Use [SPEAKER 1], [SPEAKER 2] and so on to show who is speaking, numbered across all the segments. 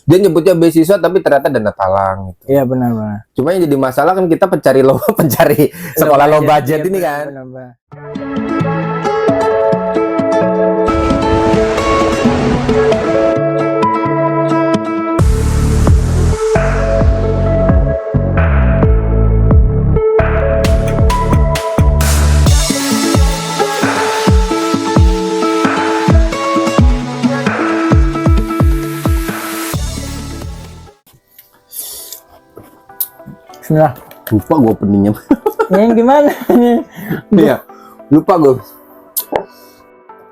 [SPEAKER 1] Dia nyebutnya beasiswa tapi ternyata dana talang gitu.
[SPEAKER 2] Iya benar.
[SPEAKER 1] Cuma yang jadi masalah kan kita pencari sekolah low budget ini kan.
[SPEAKER 2] Benar. Bismillah.
[SPEAKER 1] Lupa gue openingnya.
[SPEAKER 2] Yang gimana?
[SPEAKER 1] Iya, lupa gue.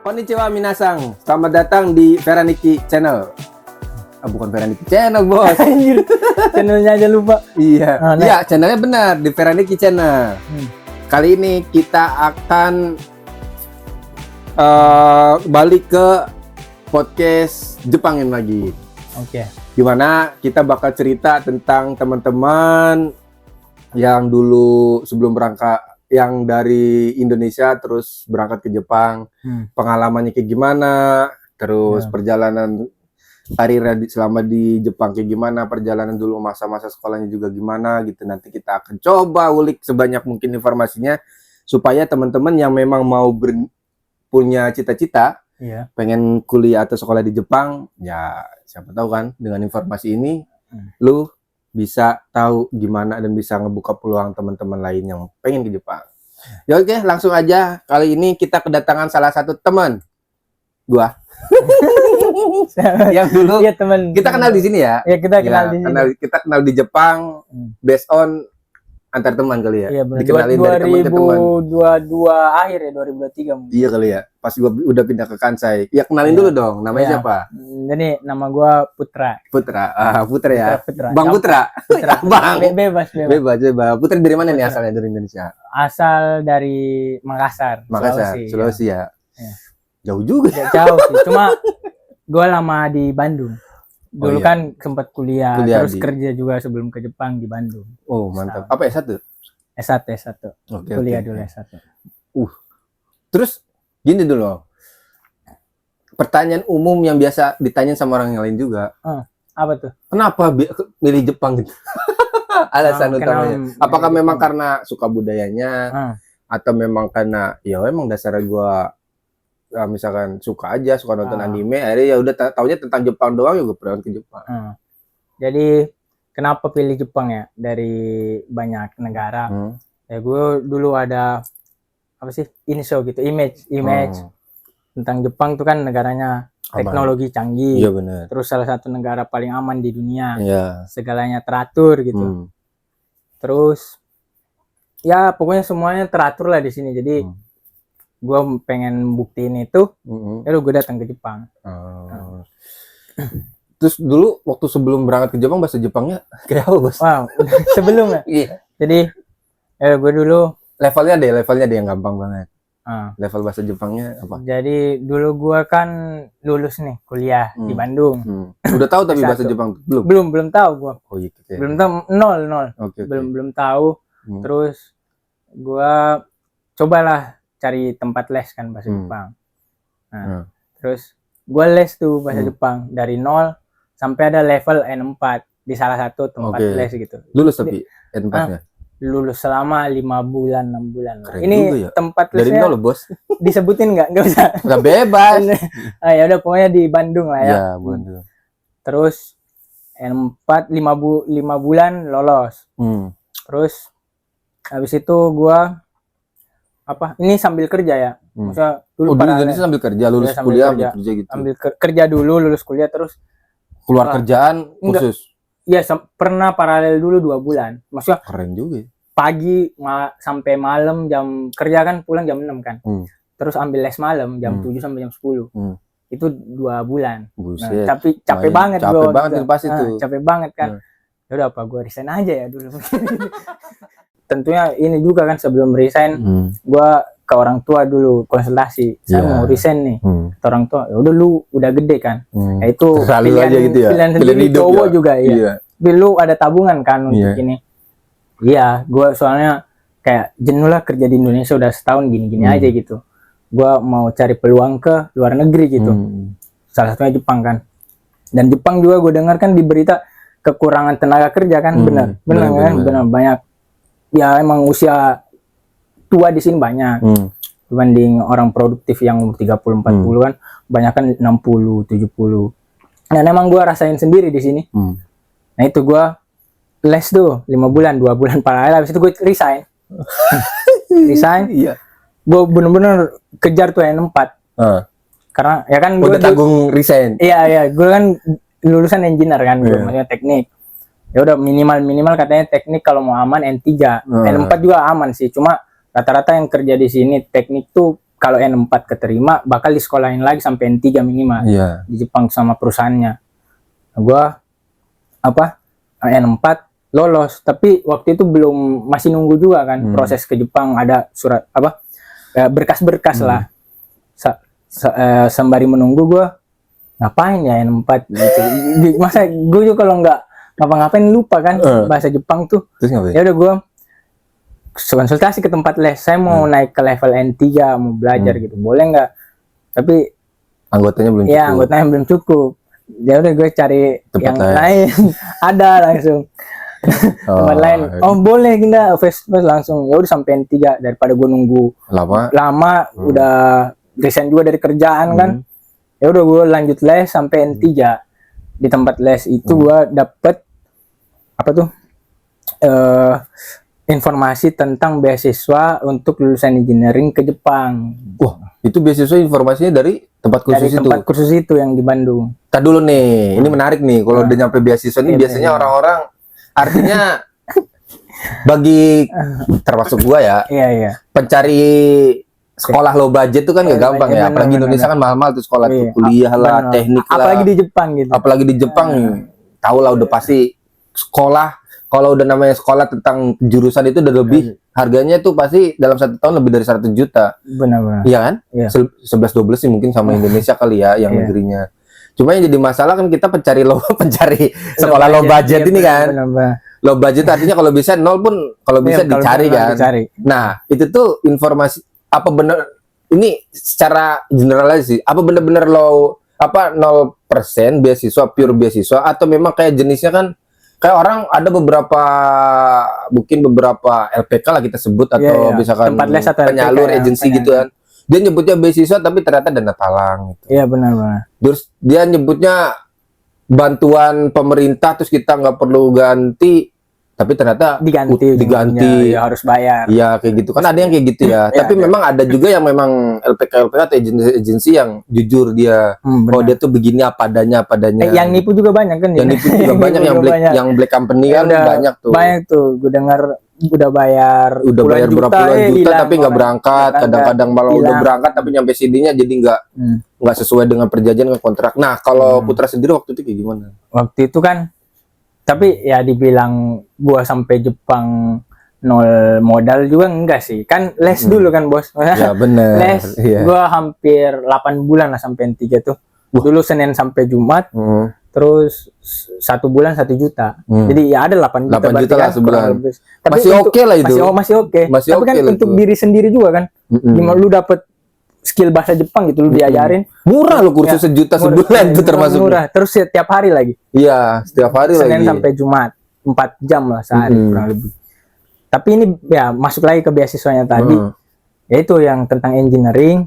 [SPEAKER 1] Konnichiwa minasang, selamat datang di Veraniki Channel. Bukan Veraniki Channel, bos.
[SPEAKER 2] Anjir, channelnya aja lupa.
[SPEAKER 1] Iya,
[SPEAKER 2] nah.
[SPEAKER 1] Iya, channelnya benar di Veraniki Channel. Kali ini kita akan balik ke podcast Jepangin lagi.
[SPEAKER 2] Oke.
[SPEAKER 1] Gimana kita bakal cerita tentang teman-teman yang dulu sebelum berangkat, yang dari Indonesia terus berangkat ke Jepang, pengalamannya kayak gimana, terus perjalanan karir selama di Jepang kayak gimana, perjalanan dulu masa-masa sekolahnya juga gimana gitu. Nanti kita akan coba ulik sebanyak mungkin informasinya supaya teman-teman yang memang mau punya cita-cita, pengen kuliah atau sekolah di Jepang, ya siapa tahu kan dengan informasi ini lu bisa tahu gimana dan bisa ngebuka peluang teman-teman lain yang pengen ke Jepang. Ya oke, langsung aja. Kali ini kita kedatangan salah satu teman gua. Yang dulu
[SPEAKER 2] teman.
[SPEAKER 1] Kita kenal di sini ya.
[SPEAKER 2] Ya, kita kenal di sini.
[SPEAKER 1] Kita kenal di Jepang based on antar teman kali ya.
[SPEAKER 2] Iya, benar.
[SPEAKER 1] Dikenalin dari teman ke teman.
[SPEAKER 2] 2022 akhir ya, 2023 mungkin.
[SPEAKER 1] Iya kali ya. Pas gua udah pindah ke Kansai. Ya kenalin dulu dong. Namanya siapa?
[SPEAKER 2] Ini nama gua Putra.
[SPEAKER 1] Putra ya.
[SPEAKER 2] Putra.
[SPEAKER 1] Bang Putra.
[SPEAKER 2] Bang. Bebas.
[SPEAKER 1] Putra dari mana nih asalnya, dari Indonesia?
[SPEAKER 2] Asal dari Makassar,
[SPEAKER 1] Sulawesi ya. Jauh juga.
[SPEAKER 2] Jauh sih. Cuma gua lama di Bandung. Dulu kan sempat kuliah terus kerja juga sebelum ke Jepang di Bandung.
[SPEAKER 1] Oh, mantap. Apa S1?
[SPEAKER 2] S1. Kuliah dulu S1.
[SPEAKER 1] Terus gini dulu. Pertanyaan umum yang biasa ditanyain sama orang yang lain juga.
[SPEAKER 2] Apa tuh?
[SPEAKER 1] Kenapa milih Jepang gitu? Alasan utamanya. Apakah memang karena suka budayanya atau memang karena ya emang dasar gua misalkan suka nonton anime, akhirnya ya udah taunya tentang Jepang doang, juga pernah ke Jepang.
[SPEAKER 2] Jadi kenapa pilih Jepang ya dari banyak negara? Ya gue dulu ada apa sih image tentang Jepang tuh kan negaranya teknologi canggih.
[SPEAKER 1] Iya benar.
[SPEAKER 2] Terus salah satu negara paling aman di dunia.
[SPEAKER 1] Iya.
[SPEAKER 2] Segalanya teratur gitu. Terus ya pokoknya semuanya teratur lah di sini. Jadi gue pengen buktiin itu, lalu gue datang ke Jepang.
[SPEAKER 1] Terus dulu waktu sebelum berangkat ke Jepang bahasa Jepangnya kayak apa, bos?
[SPEAKER 2] Wow, sebelum ya.
[SPEAKER 1] Iya.
[SPEAKER 2] Jadi gue dulu
[SPEAKER 1] levelnya deh yang gampang banget. Level bahasa Jepangnya apa?
[SPEAKER 2] Jadi dulu gue kan lulus nih kuliah di Bandung.
[SPEAKER 1] Udah tahu tapi bahasa Jepang
[SPEAKER 2] belum tahu gue.
[SPEAKER 1] Oh iya.
[SPEAKER 2] Belum tahu, nol.
[SPEAKER 1] Okay.
[SPEAKER 2] Belum tahu. Terus gue cobalah cari tempat les kan bahasa Jepang. Terus gue les tuh bahasa Jepang dari 0 sampai ada level N4 di salah satu tempat les gitu.
[SPEAKER 1] Lulus tapi N4-nya?
[SPEAKER 2] Lulus selama 5 bulan 6 bulan.
[SPEAKER 1] Keren
[SPEAKER 2] ini
[SPEAKER 1] ya?
[SPEAKER 2] Tempat
[SPEAKER 1] dari
[SPEAKER 2] lesnya
[SPEAKER 1] 0 bos.
[SPEAKER 2] Disebutin nggak usah.
[SPEAKER 1] Nggak bebas.
[SPEAKER 2] Ya udah pokoknya di Bandung lah ya.
[SPEAKER 1] Iya, Bandung.
[SPEAKER 2] Terus N4 5 bulan lolos. Terus habis itu gue ini sambil kerja ya. Maksudnya dulu
[SPEAKER 1] Indonesia sambil kerja, lulus kuliah sambil kerja gitu.
[SPEAKER 2] Sambil kerja dulu, lulus kuliah terus
[SPEAKER 1] keluar kerjaan khusus.
[SPEAKER 2] Iya, pernah paralel dulu 2 bulan. Maksudnya
[SPEAKER 1] keren juga.
[SPEAKER 2] Pagi sampai malam, jam kerja kan pulang jam 6 kan. Terus ambil les malam jam 7 sampai jam 10. Itu 2 bulan.
[SPEAKER 1] Buset.
[SPEAKER 2] Nah, tapi capek banget gue.
[SPEAKER 1] Capek banget pas itu.
[SPEAKER 2] Capek banget kan. Ya udah apa gue resign aja ya dulu. Tentunya ini juga kan sebelum resign gue ke orang tua dulu konsultasi, saya mau resign nih. Ke orang tua, ya udah lu udah gede kan. Ya itu pilihan,
[SPEAKER 1] aja gitu ya.
[SPEAKER 2] Pilihan sendiri cowok ya. Juga ya. Tapi lu ada tabungan kan untuk ini. Iya, gue soalnya kayak jenuh lah kerja di Indonesia udah setahun gini-gini aja gitu. Gue mau cari peluang ke luar negeri gitu. Salah satunya Jepang kan. Dan Jepang juga gue dengar kan di berita kekurangan tenaga kerja kan, benar kan, benar banyak. Ya emang usia tua di sini banyak. Dibanding orang produktif yang umur 30-40 kan, banyak kan 60-70. Dan emang gue rasain sendiri di sini. Nah itu gue les tuh 5 bulan, 2 bulan paralel, habis itu gue resign.
[SPEAKER 1] Iya.
[SPEAKER 2] Gue bener-bener kejar tuh N4. Karena ya kan gue
[SPEAKER 1] udah tanggung resign.
[SPEAKER 2] Iya, gue kan lulusan engineer kan, gue maksudnya teknik. Ya udah minimal katanya teknik kalau mau aman N3. N4 juga aman sih, cuma rata-rata yang kerja di sini teknik tuh kalau N4 keterima bakal disekolahin lagi sampai N3 minimal. Di Jepang sama perusahaannya. Nah, gue N4 lolos, tapi waktu itu belum, masih nunggu juga kan proses ke Jepang, ada surat berkas-berkas lah. Sembari menunggu gue ngapain ya N4 gitu. Masa gue juga kalau nggak ngapa-ngapain lupa kan bahasa Jepang tuh. Ya udah gue konsultasi ke tempat les, saya mau naik ke level N3, mau belajar gitu, boleh nggak? Tapi
[SPEAKER 1] anggotanya belum cukup.
[SPEAKER 2] Iya, anggotanya belum cukup. Ya udah gue cari tempat yang lain. Ada langsung tempat lain. Oh boleh kita face langsung. Ya udah sampai N3 daripada gue nunggu lama udah resign juga dari kerjaan kan. Ya udah gue lanjut les sampai N3. Di tempat les itu gue dapet informasi tentang beasiswa untuk lulusan engineering ke Jepang.
[SPEAKER 1] Wah, itu beasiswa informasinya dari tempat kursus
[SPEAKER 2] dari tempat kursus itu yang di Bandung.
[SPEAKER 1] Tadi dulu nih, ini menarik nih. Kalau udah nyampe beasiswa ini biasanya orang-orang, artinya bagi termasuk gua ya, pencari sekolah low budget itu kan gak gampang ya. Apalagi Indonesia kan mahal-mahal tuh sekolah tuh, kuliah lah, teknik lah.
[SPEAKER 2] Apalagi di Jepang gitu.
[SPEAKER 1] Apalagi di Jepang, tahu lah udah pasti sekolah. Kalau udah namanya sekolah tentang jurusan itu udah lebih, harganya tuh pasti dalam 1 tahun lebih dari 100 juta.
[SPEAKER 2] Benar-benar.
[SPEAKER 1] Iya kan? 11-12 sih mungkin sama Indonesia kali ya, yang negerinya. Cuma yang jadi masalah kan kita pencari sekolah low budget ini kan. Low budget artinya kalau bisa nol pun kalau bisa dicari kan. Nah, itu tuh informasi apa benar ini secara general aja sih. Apa benar-benar 0% beasiswa, pure beasiswa, atau memang kayak jenisnya kan kayak orang ada mungkin beberapa LPK lah kita sebut, atau misalkan penyalur agensi gitu kan. Dia nyebutnya beasiswa tapi ternyata dana talang gitu.
[SPEAKER 2] Iya benar.
[SPEAKER 1] Terus dia nyebutnya bantuan pemerintah, terus kita nggak perlu ganti, tapi ternyata diganti
[SPEAKER 2] ya, harus bayar.
[SPEAKER 1] Iya kayak gitu kan, ada yang kayak gitu ya. Tapi memang ada juga yang memang LPK atau agensi yang jujur dia, dia tuh begini apa adanya.
[SPEAKER 2] Yang nipu juga banyak kan?
[SPEAKER 1] Yang nipu juga banyak, yang black company kan banyak tuh.
[SPEAKER 2] Banyak tuh, gue dengar udah bayar
[SPEAKER 1] berapa puluhan juta tapi nggak berangkat. Kadang-kadang malah udah berangkat tapi nyampe CD-nya jadi nggak sesuai dengan perjanjian kontrak. Nah kalau Putra sendiri waktu itu kayak gimana?
[SPEAKER 2] Waktu itu kan, tapi ya dibilang gua sampai Jepang nol modal juga enggak sih, kan les dulu kan bos.
[SPEAKER 1] Ya bener.
[SPEAKER 2] Les gua hampir 8 bulan lah sampai N3 tuh. Dulu Senin sampai Jumat, terus 1 bulan 1 juta. Jadi ya ada 8 juta
[SPEAKER 1] lah sebulan.
[SPEAKER 2] Tapi
[SPEAKER 1] masih oke lah itu.
[SPEAKER 2] Masih oke. Tapi kan untuk diri sendiri juga kan. Lu dapet skill bahasa Jepang gitu, lu diajarin.
[SPEAKER 1] Murah lu kursus 1 juta sebulan itu termasuk.
[SPEAKER 2] Murah. Terus setiap hari lagi.
[SPEAKER 1] Iya, setiap hari
[SPEAKER 2] Senin sampai Jumat 4 jam lah sehari kurang lebih. Tapi ini ya masuk lagi ke beasiswanya tadi. Yaitu yang tentang engineering.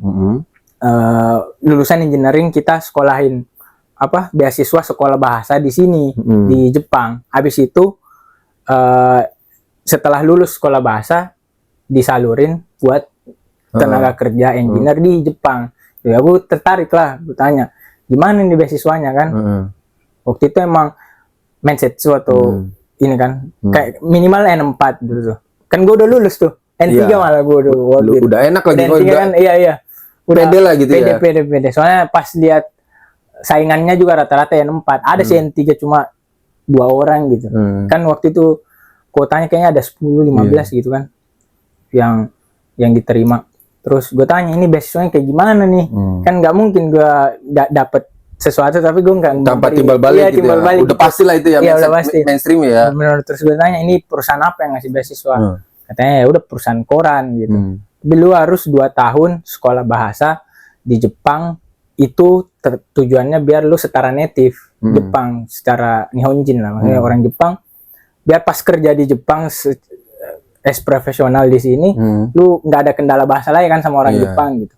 [SPEAKER 2] Lulusan engineering kita sekolahin beasiswa sekolah bahasa di sini di Jepang. Habis itu setelah lulus sekolah bahasa disalurin buat tenaga kerja engineer di Jepang. Ya aku tertarik lah, aku tanya gimana nih beasiswanya kan. Waktu itu emang mindset atau ini kan kayak minimal N4 dulu tuh. Kan gue udah lulus tuh. N3 malah gue
[SPEAKER 1] udah enak lagi.
[SPEAKER 2] N3 kan iya. Udah
[SPEAKER 1] pede lah gitu ya.
[SPEAKER 2] Pede. Soalnya pas lihat saingannya juga rata-rata N4. Ada sih N3 cuma 2 orang gitu. Kan waktu itu kuotanya kayaknya ada 10-15 gitu kan. Yang diterima. Terus gue tanya ini beasiswanya kayak gimana nih? Kan nggak mungkin gue dapet sesuatu tapi gue nggak
[SPEAKER 1] tanpa timbal balik gitu ya. Udah pasti lah itu ya,
[SPEAKER 2] udah pasti.
[SPEAKER 1] Mainstream ya.
[SPEAKER 2] Benar. Terus gue tanya ini perusahaan apa yang ngasih beasiswa? Katanya ya udah perusahaan koran gitu. Tapi lu harus 2 tahun sekolah bahasa di Jepang, itu tujuannya biar lu setara native. Jepang secara Nihonjin lah, maksudnya orang Jepang, biar pas kerja di Jepang as profesional di sini, lu nggak ada kendala bahasa lagi kan sama orang Jepang gitu.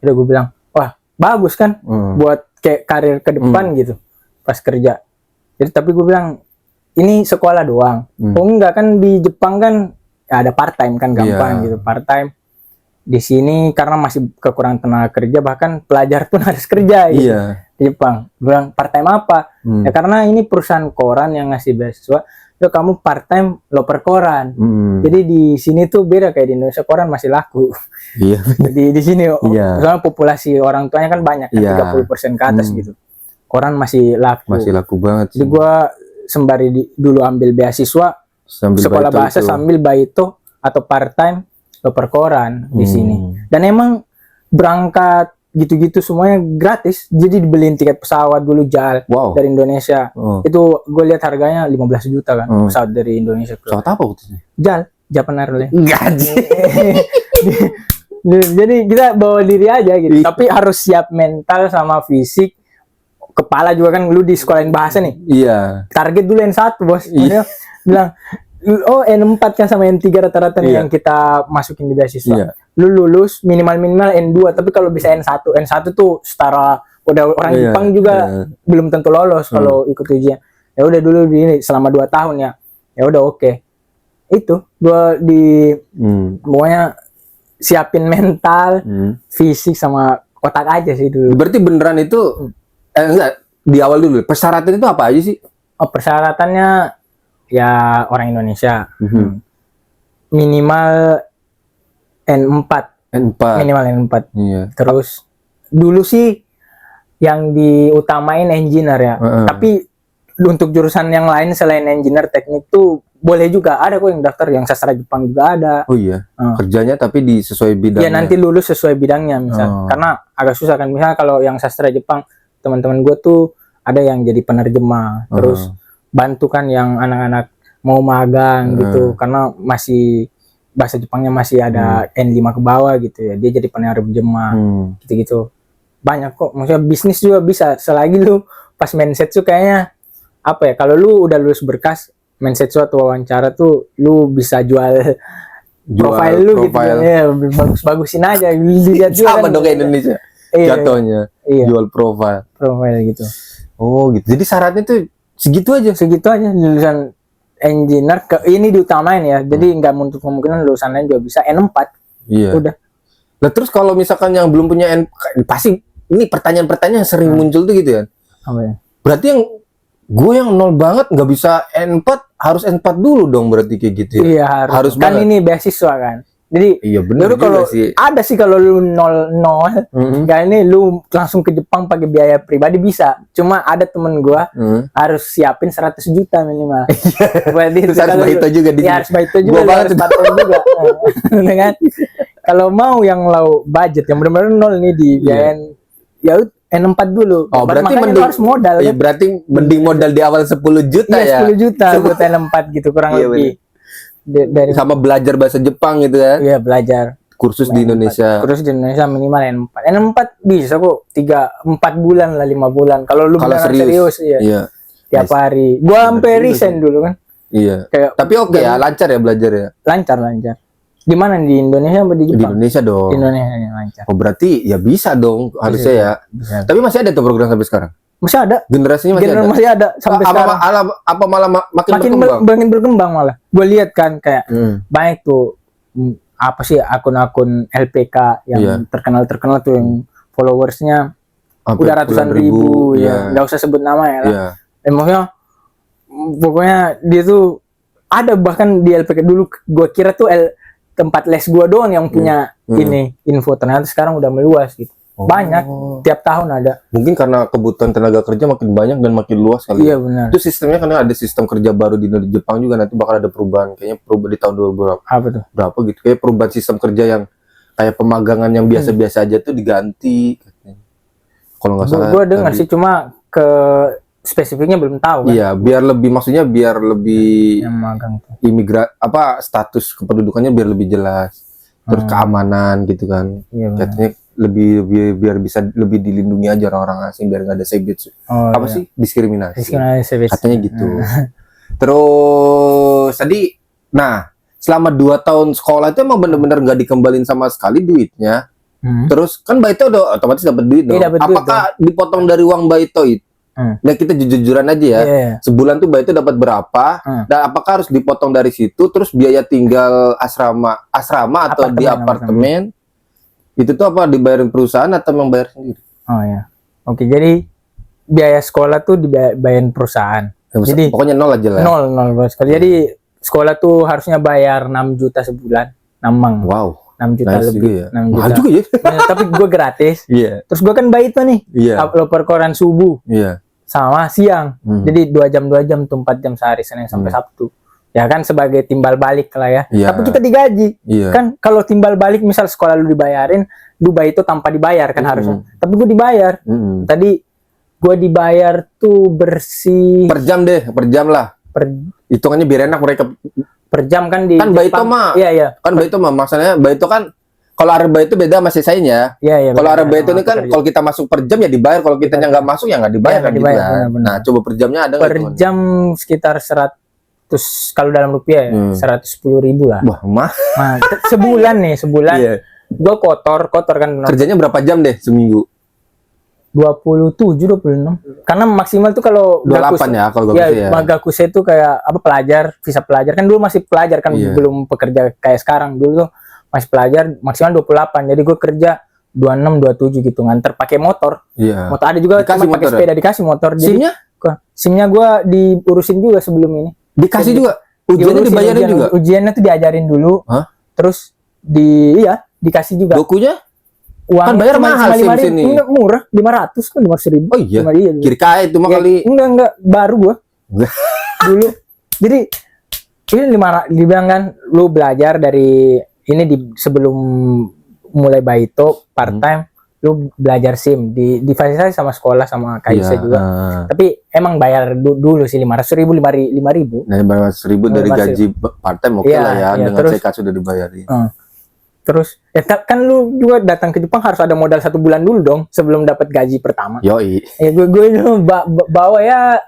[SPEAKER 2] Udah gue bilang, wah bagus kan buat kayak karir ke depan gitu pas kerja. Jadi tapi gue bilang ini sekolah doang. Oh enggak, kan di Jepang kan ya ada part time kan gampang gitu, part time. Di sini karena masih kekurangan tenaga kerja, bahkan pelajar pun harus kerja gitu. Di Jepang. Gue bilang part time apa? Ya karena ini perusahaan koran yang ngasih beasiswa. Yo kamu part time loper koran. Jadi di sini tuh beda kayak di Indonesia, koran masih laku. Jadi di sini soalnya populasi orang tuanya kan banyak kan, 30% ke atas gitu. Koran masih laku.
[SPEAKER 1] Masih laku banget.
[SPEAKER 2] Jadi gua sembari dulu ambil beasiswa sambil sekolah bahasa itu. Sambil baito atau part time loper koran di sini. Dan emang berangkat gitu-gitu semuanya gratis. Jadi dibeliin tiket pesawat dulu JAL dari Indonesia. Itu gue lihat harganya 15 juta kan pesawat dari Indonesia.
[SPEAKER 1] Pesawat apa waktu itu?
[SPEAKER 2] JAL, Japan Airlines.
[SPEAKER 1] Gaji.
[SPEAKER 2] Jadi kita bawa diri aja gitu. Tapi harus siap mental sama fisik. Kepala juga kan, lu di sekolahin bahasa nih. Target dulu N1 bos. Bilang oh N4 kan sama N3 rata-rata nih yang kita masukin di beasiswa. Lu lulus minimal N2, tapi kalau bisa N1 tuh setara udah orang Jepang juga belum tentu lolos kalau ikut ujian. Ya udah dulu di ini selama 2 tahun ya. Ya udah oke. Itu gua di pokoknya siapin mental, fisik sama otak aja sih dulu.
[SPEAKER 1] Berarti beneran itu enggak di awal dulu. Persyaratan itu apa aja sih?
[SPEAKER 2] Oh, persyaratannya ya orang Indonesia. Minimal N4. Minimal N4. Terus dulu sih yang diutamain engineer ya. Tapi untuk jurusan yang lain selain engineer, teknik tuh boleh juga. Ada kok yang daftar yang sastra Jepang juga ada.
[SPEAKER 1] Oh iya. Kerjanya tapi sesuai bidangnya.
[SPEAKER 2] Ya nanti lulus sesuai bidangnya misal. Karena agak susah kan, misal kalau yang sastra Jepang teman-teman gue tuh ada yang jadi penerjemah. Terus bantu kan yang anak-anak mau magang gitu, karena masih bahasa Jepangnya masih ada N5 ke bawah gitu ya, dia jadi penerjemah gitu-gitu. Banyak kok, maksudnya bisnis juga bisa selagi lu pas mindset tuh kayaknya apa ya, kalau lu udah lulus berkas mindset atau wawancara tuh lu bisa jual profile lu gitu ya, bagus-bagusin aja lihat juga
[SPEAKER 1] sama
[SPEAKER 2] kan,
[SPEAKER 1] dong kayak Indonesia jatuhnya jual profile
[SPEAKER 2] gitu.
[SPEAKER 1] Oh gitu, jadi syaratnya tuh segitu aja lulusan engineer ini diutamain ya. Jadi nggak menutup kemungkinan lulusan lain juga bisa N4. Udah. Nah terus kalau misalkan yang belum punya pasti ini pertanyaan-pertanyaan yang sering muncul tuh gitu ya.
[SPEAKER 2] Apa ya?
[SPEAKER 1] Berarti yang gue yang nol banget nggak bisa N4, harus N4 dulu dong berarti kayak gitu ya.
[SPEAKER 2] Iya harus kan banget. Ini beasiswa kan. Jadi
[SPEAKER 1] iya benar
[SPEAKER 2] kalau
[SPEAKER 1] sih.
[SPEAKER 2] Ada sih kalau lu nol kayak ini lu langsung ke Jepang pakai biaya pribadi bisa. Cuma ada temen gua harus siapin 100 juta minimal.
[SPEAKER 1] Terus harus baito juga di.
[SPEAKER 2] Iya harus baito juga. Harus baito juga. Dengan kalau mau yang low budget yang benar-benar nol nih di biayain ya N4 dulu.
[SPEAKER 1] Oh, berarti mending
[SPEAKER 2] harus modal.
[SPEAKER 1] Iya, kan? Berarti mending modal di awal 10 juta ya.
[SPEAKER 2] 10 juta buat N4 gitu kurang lebih.
[SPEAKER 1] Dari sama belajar bahasa Jepang gitu ya.
[SPEAKER 2] Iya, belajar.
[SPEAKER 1] Kursus di Indonesia.
[SPEAKER 2] Kursus di Indonesia minimal N4. N4 bisa kok 4 bulan lah, 5 bulan. Kalau lu serius iya. Tiap hari. Gua sampai resign dulu kan.
[SPEAKER 1] Iya. Kayak, tapi oke ya, lancar ya belajar ya.
[SPEAKER 2] Lancar. Di mana, di Indonesia atau di Jepang?
[SPEAKER 1] Di Indonesia dong.
[SPEAKER 2] Di Indonesia lancar.
[SPEAKER 1] Oh, berarti ya bisa dong harusnya ya. Bisa. Tapi masih ada tuh program sampai sekarang.
[SPEAKER 2] Masih ada.
[SPEAKER 1] Generasinya masih ada
[SPEAKER 2] sampai sekarang.
[SPEAKER 1] Apa malah makin
[SPEAKER 2] berkembang malah. Gue lihat kan kayak banyak tuh apa sih akun-akun LPK yang terkenal tuh yang followersnya udah ratusan ribu ya. Nggak usah sebut nama ya lah. Maksudnya pokoknya dia tuh ada, bahkan di LPK dulu gue kira tuh tempat les gue doang yang punya ini info, ternyata sekarang udah meluas gitu. Banyak, tiap tahun ada.
[SPEAKER 1] Mungkin karena kebutuhan tenaga kerja makin banyak dan makin luas kali.
[SPEAKER 2] Iya benar.
[SPEAKER 1] Itu sistemnya karena ada sistem kerja baru di Jepang juga, nanti bakal ada perubahan. Kayaknya perubahan di tahun 2000
[SPEAKER 2] apa tuh?
[SPEAKER 1] Berapa gitu. Kayak perubahan sistem kerja yang kayak pemagangan yang biasa-biasa aja tuh diganti. Kalau nggak salah.
[SPEAKER 2] Gue dengar sih, cuma ke spesifiknya belum tahu kan.
[SPEAKER 1] Iya, biar lebih
[SPEAKER 2] yang magang tuh.
[SPEAKER 1] Status kependudukannya biar lebih jelas. Terus keamanan gitu kan.
[SPEAKER 2] Iya,
[SPEAKER 1] katanya biar bisa lebih dilindungi aja orang-orang asing biar nggak ada sabit.
[SPEAKER 2] Oh,
[SPEAKER 1] Apa
[SPEAKER 2] iya.
[SPEAKER 1] sih diskriminasi?
[SPEAKER 2] Diskriminasi.
[SPEAKER 1] Katanya gitu. Terus tadi, nah selama 2 tahun sekolah itu emang bener-bener nggak dikembalin sama sekali duitnya. Terus kan Baito udah otomatis dapat duit dong.
[SPEAKER 2] Iya, dapet duit
[SPEAKER 1] Apakah dipotong dari uang Baito itu? Nah kita jujur-jujuran aja ya.
[SPEAKER 2] Iya.
[SPEAKER 1] Sebulan tuh Baito dapat berapa? Dan apakah harus dipotong dari situ? Terus biaya tinggal asrama atau di apartemen? Itu tuh apa dibayarin perusahaan atau membayar sendiri?
[SPEAKER 2] Oh ya. Oke, jadi biaya sekolah tuh dibayarin perusahaan.
[SPEAKER 1] Ya,
[SPEAKER 2] Jadi
[SPEAKER 1] pokoknya nol aja lah.
[SPEAKER 2] Nol buat sekolah. Jadi sekolah tuh harusnya bayar 6 juta sebulan. 6 mang.
[SPEAKER 1] Wow.
[SPEAKER 2] 6 juta
[SPEAKER 1] Nice
[SPEAKER 2] lebih.
[SPEAKER 1] juga ya.
[SPEAKER 2] 6 juta.
[SPEAKER 1] Mahal juga ya.
[SPEAKER 2] Nah, tapi gue gratis.
[SPEAKER 1] Iya.
[SPEAKER 2] Terus gue kan Baito nih.
[SPEAKER 1] Iya.
[SPEAKER 2] Upload koran subuh
[SPEAKER 1] Iya.
[SPEAKER 2] sama siang. Jadi 2 jam tuh 4 jam sehari Senin sampai Sabtu. Ya kan sebagai timbal balik lah ya.
[SPEAKER 1] Iya.
[SPEAKER 2] Tapi kita digaji.
[SPEAKER 1] Iya.
[SPEAKER 2] Kan kalau timbal balik misal sekolah lu dibayarin, lu Baito tanpa dibayar kan harusnya. Tapi gue dibayar. Tadi gue dibayar tuh bersih
[SPEAKER 1] Per jam deh, per jam lah. Hitungannya biar enak mereka.
[SPEAKER 2] per jam kan di
[SPEAKER 1] Kan Baito
[SPEAKER 2] Jepang.
[SPEAKER 1] mah.
[SPEAKER 2] Iya.
[SPEAKER 1] Kan Baito mah maksudnya Baito kan kalau Araba itu beda sama sisanya.
[SPEAKER 2] Iya.
[SPEAKER 1] Kalau
[SPEAKER 2] benar,
[SPEAKER 1] Araba itu ini kan
[SPEAKER 2] pekerja.
[SPEAKER 1] kalau kita masuk per jam ya dibayar, kalau kita nggak masuk ya nggak dibayar
[SPEAKER 2] Ya,
[SPEAKER 1] kan
[SPEAKER 2] nggak
[SPEAKER 1] gitu
[SPEAKER 2] dibayar,
[SPEAKER 1] kan.
[SPEAKER 2] benar-benar.
[SPEAKER 1] Nah, coba per jamnya ada nggak
[SPEAKER 2] per
[SPEAKER 1] hitungannya?
[SPEAKER 2] jam sekitar 100 kalau dalam rupiah ya 110.000 lah.
[SPEAKER 1] Wah, mah.
[SPEAKER 2] Nah, sebulan
[SPEAKER 1] Iya.
[SPEAKER 2] gue kotor kan benar.
[SPEAKER 1] Kerjanya berapa jam deh seminggu?
[SPEAKER 2] 27 26 karena maksimal tuh kalau
[SPEAKER 1] 28 ya kalau gue
[SPEAKER 2] ya. Gakuse itu kayak apa visa pelajar kan dulu masih pelajar kan
[SPEAKER 1] Iya.
[SPEAKER 2] belum pekerja kayak sekarang. Dulu tuh masih pelajar maksimal 28. Jadi gue kerja 26 27 gitu nganter pakai motor.
[SPEAKER 1] Iya.
[SPEAKER 2] Motor ada juga
[SPEAKER 1] Dikasih
[SPEAKER 2] cuma pakai
[SPEAKER 1] motor ya?
[SPEAKER 2] sepeda dikasih motor. Jadi
[SPEAKER 1] SIM-nya?
[SPEAKER 2] SIM-nya gue diurusin juga sebelum ini.
[SPEAKER 1] Dikasih juga. Ujiannya
[SPEAKER 2] Diurusin,
[SPEAKER 1] dibayarin juga.
[SPEAKER 2] Ujiannya tuh diajarin dulu.
[SPEAKER 1] Hah?
[SPEAKER 2] Terus dikasih juga.
[SPEAKER 1] Dokunya?
[SPEAKER 2] Uangnya
[SPEAKER 1] Kan bayar
[SPEAKER 2] cuma
[SPEAKER 1] mahal
[SPEAKER 2] 5.000.
[SPEAKER 1] SIM sini.
[SPEAKER 2] Enggak, murah 500 kan 500.000.
[SPEAKER 1] Oh iya.
[SPEAKER 2] Iya.
[SPEAKER 1] Kiri kait itu mah
[SPEAKER 2] Ya,
[SPEAKER 1] kali.
[SPEAKER 2] enggak baru gua dulu. Jadi ini dibilang kan lu belajar dari ini sebelum mulai Baito part time lu belajar SIM difasilitasi sama sekolah sama KIC
[SPEAKER 1] Iya,
[SPEAKER 2] juga. Tapi emang bayar dulu sih 500.000 5.000.
[SPEAKER 1] Nah, 500.000 dari gaji part time oke
[SPEAKER 2] Iya,
[SPEAKER 1] lah ya,
[SPEAKER 2] iya,
[SPEAKER 1] dengan
[SPEAKER 2] terus-
[SPEAKER 1] CK sudah dibayarin.
[SPEAKER 2] Terus ya kan lu juga datang ke Jepang harus ada modal 1 bulan dulu dong sebelum dapat gaji pertama.
[SPEAKER 1] Yoi.
[SPEAKER 2] Ya gue dulu bawa ya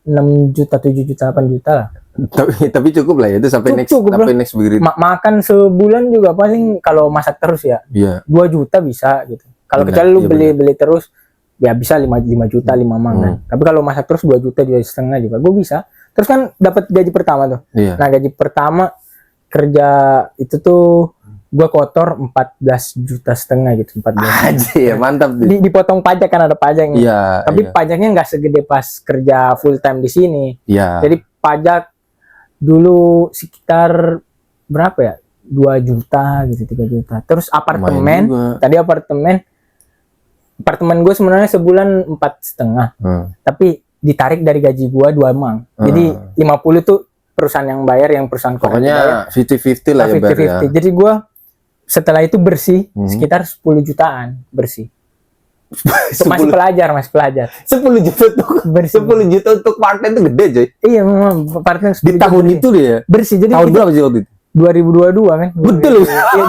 [SPEAKER 2] 6 juta 7 juta 8 juta lah.
[SPEAKER 1] tapi cukup lah ya itu sampai
[SPEAKER 2] Cukup lah.
[SPEAKER 1] next begitu.
[SPEAKER 2] Makan sebulan juga paling kalau masak terus ya
[SPEAKER 1] Iya.
[SPEAKER 2] 2 juta bisa gitu. Kalau
[SPEAKER 1] Benar,
[SPEAKER 2] kecuali lu
[SPEAKER 1] iya
[SPEAKER 2] beli terus ya bisa 5 juta 5 mang kan. Tapi kalau masak terus 2 juta 2,5 juga gue bisa. Terus kan dapat gaji pertama tuh.
[SPEAKER 1] Iya.
[SPEAKER 2] Nah, gaji pertama kerja itu tuh gue kotor 14,5 juta gitu 14.
[SPEAKER 1] Aja ya, mantap tuh.
[SPEAKER 2] Dipotong pajak kan ada pajaknya.
[SPEAKER 1] Iya.
[SPEAKER 2] Tapi
[SPEAKER 1] iya.
[SPEAKER 2] pajaknya nggak segede pas kerja full time di sini.
[SPEAKER 1] Iya.
[SPEAKER 2] Jadi pajak dulu sekitar berapa ya? 2 juta gitu 3 juta. Terus apartemen,
[SPEAKER 1] Lumayan juga.
[SPEAKER 2] tadi apartemen gue sebenarnya sebulan 4,5. Tapi ditarik dari gaji gue 2 mang. Jadi 50 tuh perusahaan yang bayar, yang perusahaan koran yang bayar.
[SPEAKER 1] Pokoknya 50-50 lah ya bayar ya.
[SPEAKER 2] 50-50. Jadi gue setelah itu bersih sekitar 10 jutaan bersih. Masih pelajar.
[SPEAKER 1] 10 juta untuk
[SPEAKER 2] Bersih.
[SPEAKER 1] 10 juta untuk part-time itu gede, coy.
[SPEAKER 2] Iya, memang partner
[SPEAKER 1] Di tahun itu dia.
[SPEAKER 2] bersih. Jadi
[SPEAKER 1] Tahun
[SPEAKER 2] kita
[SPEAKER 1] berapa sih waktu itu?
[SPEAKER 2] 2022 kan.
[SPEAKER 1] Betul.
[SPEAKER 2] Iya,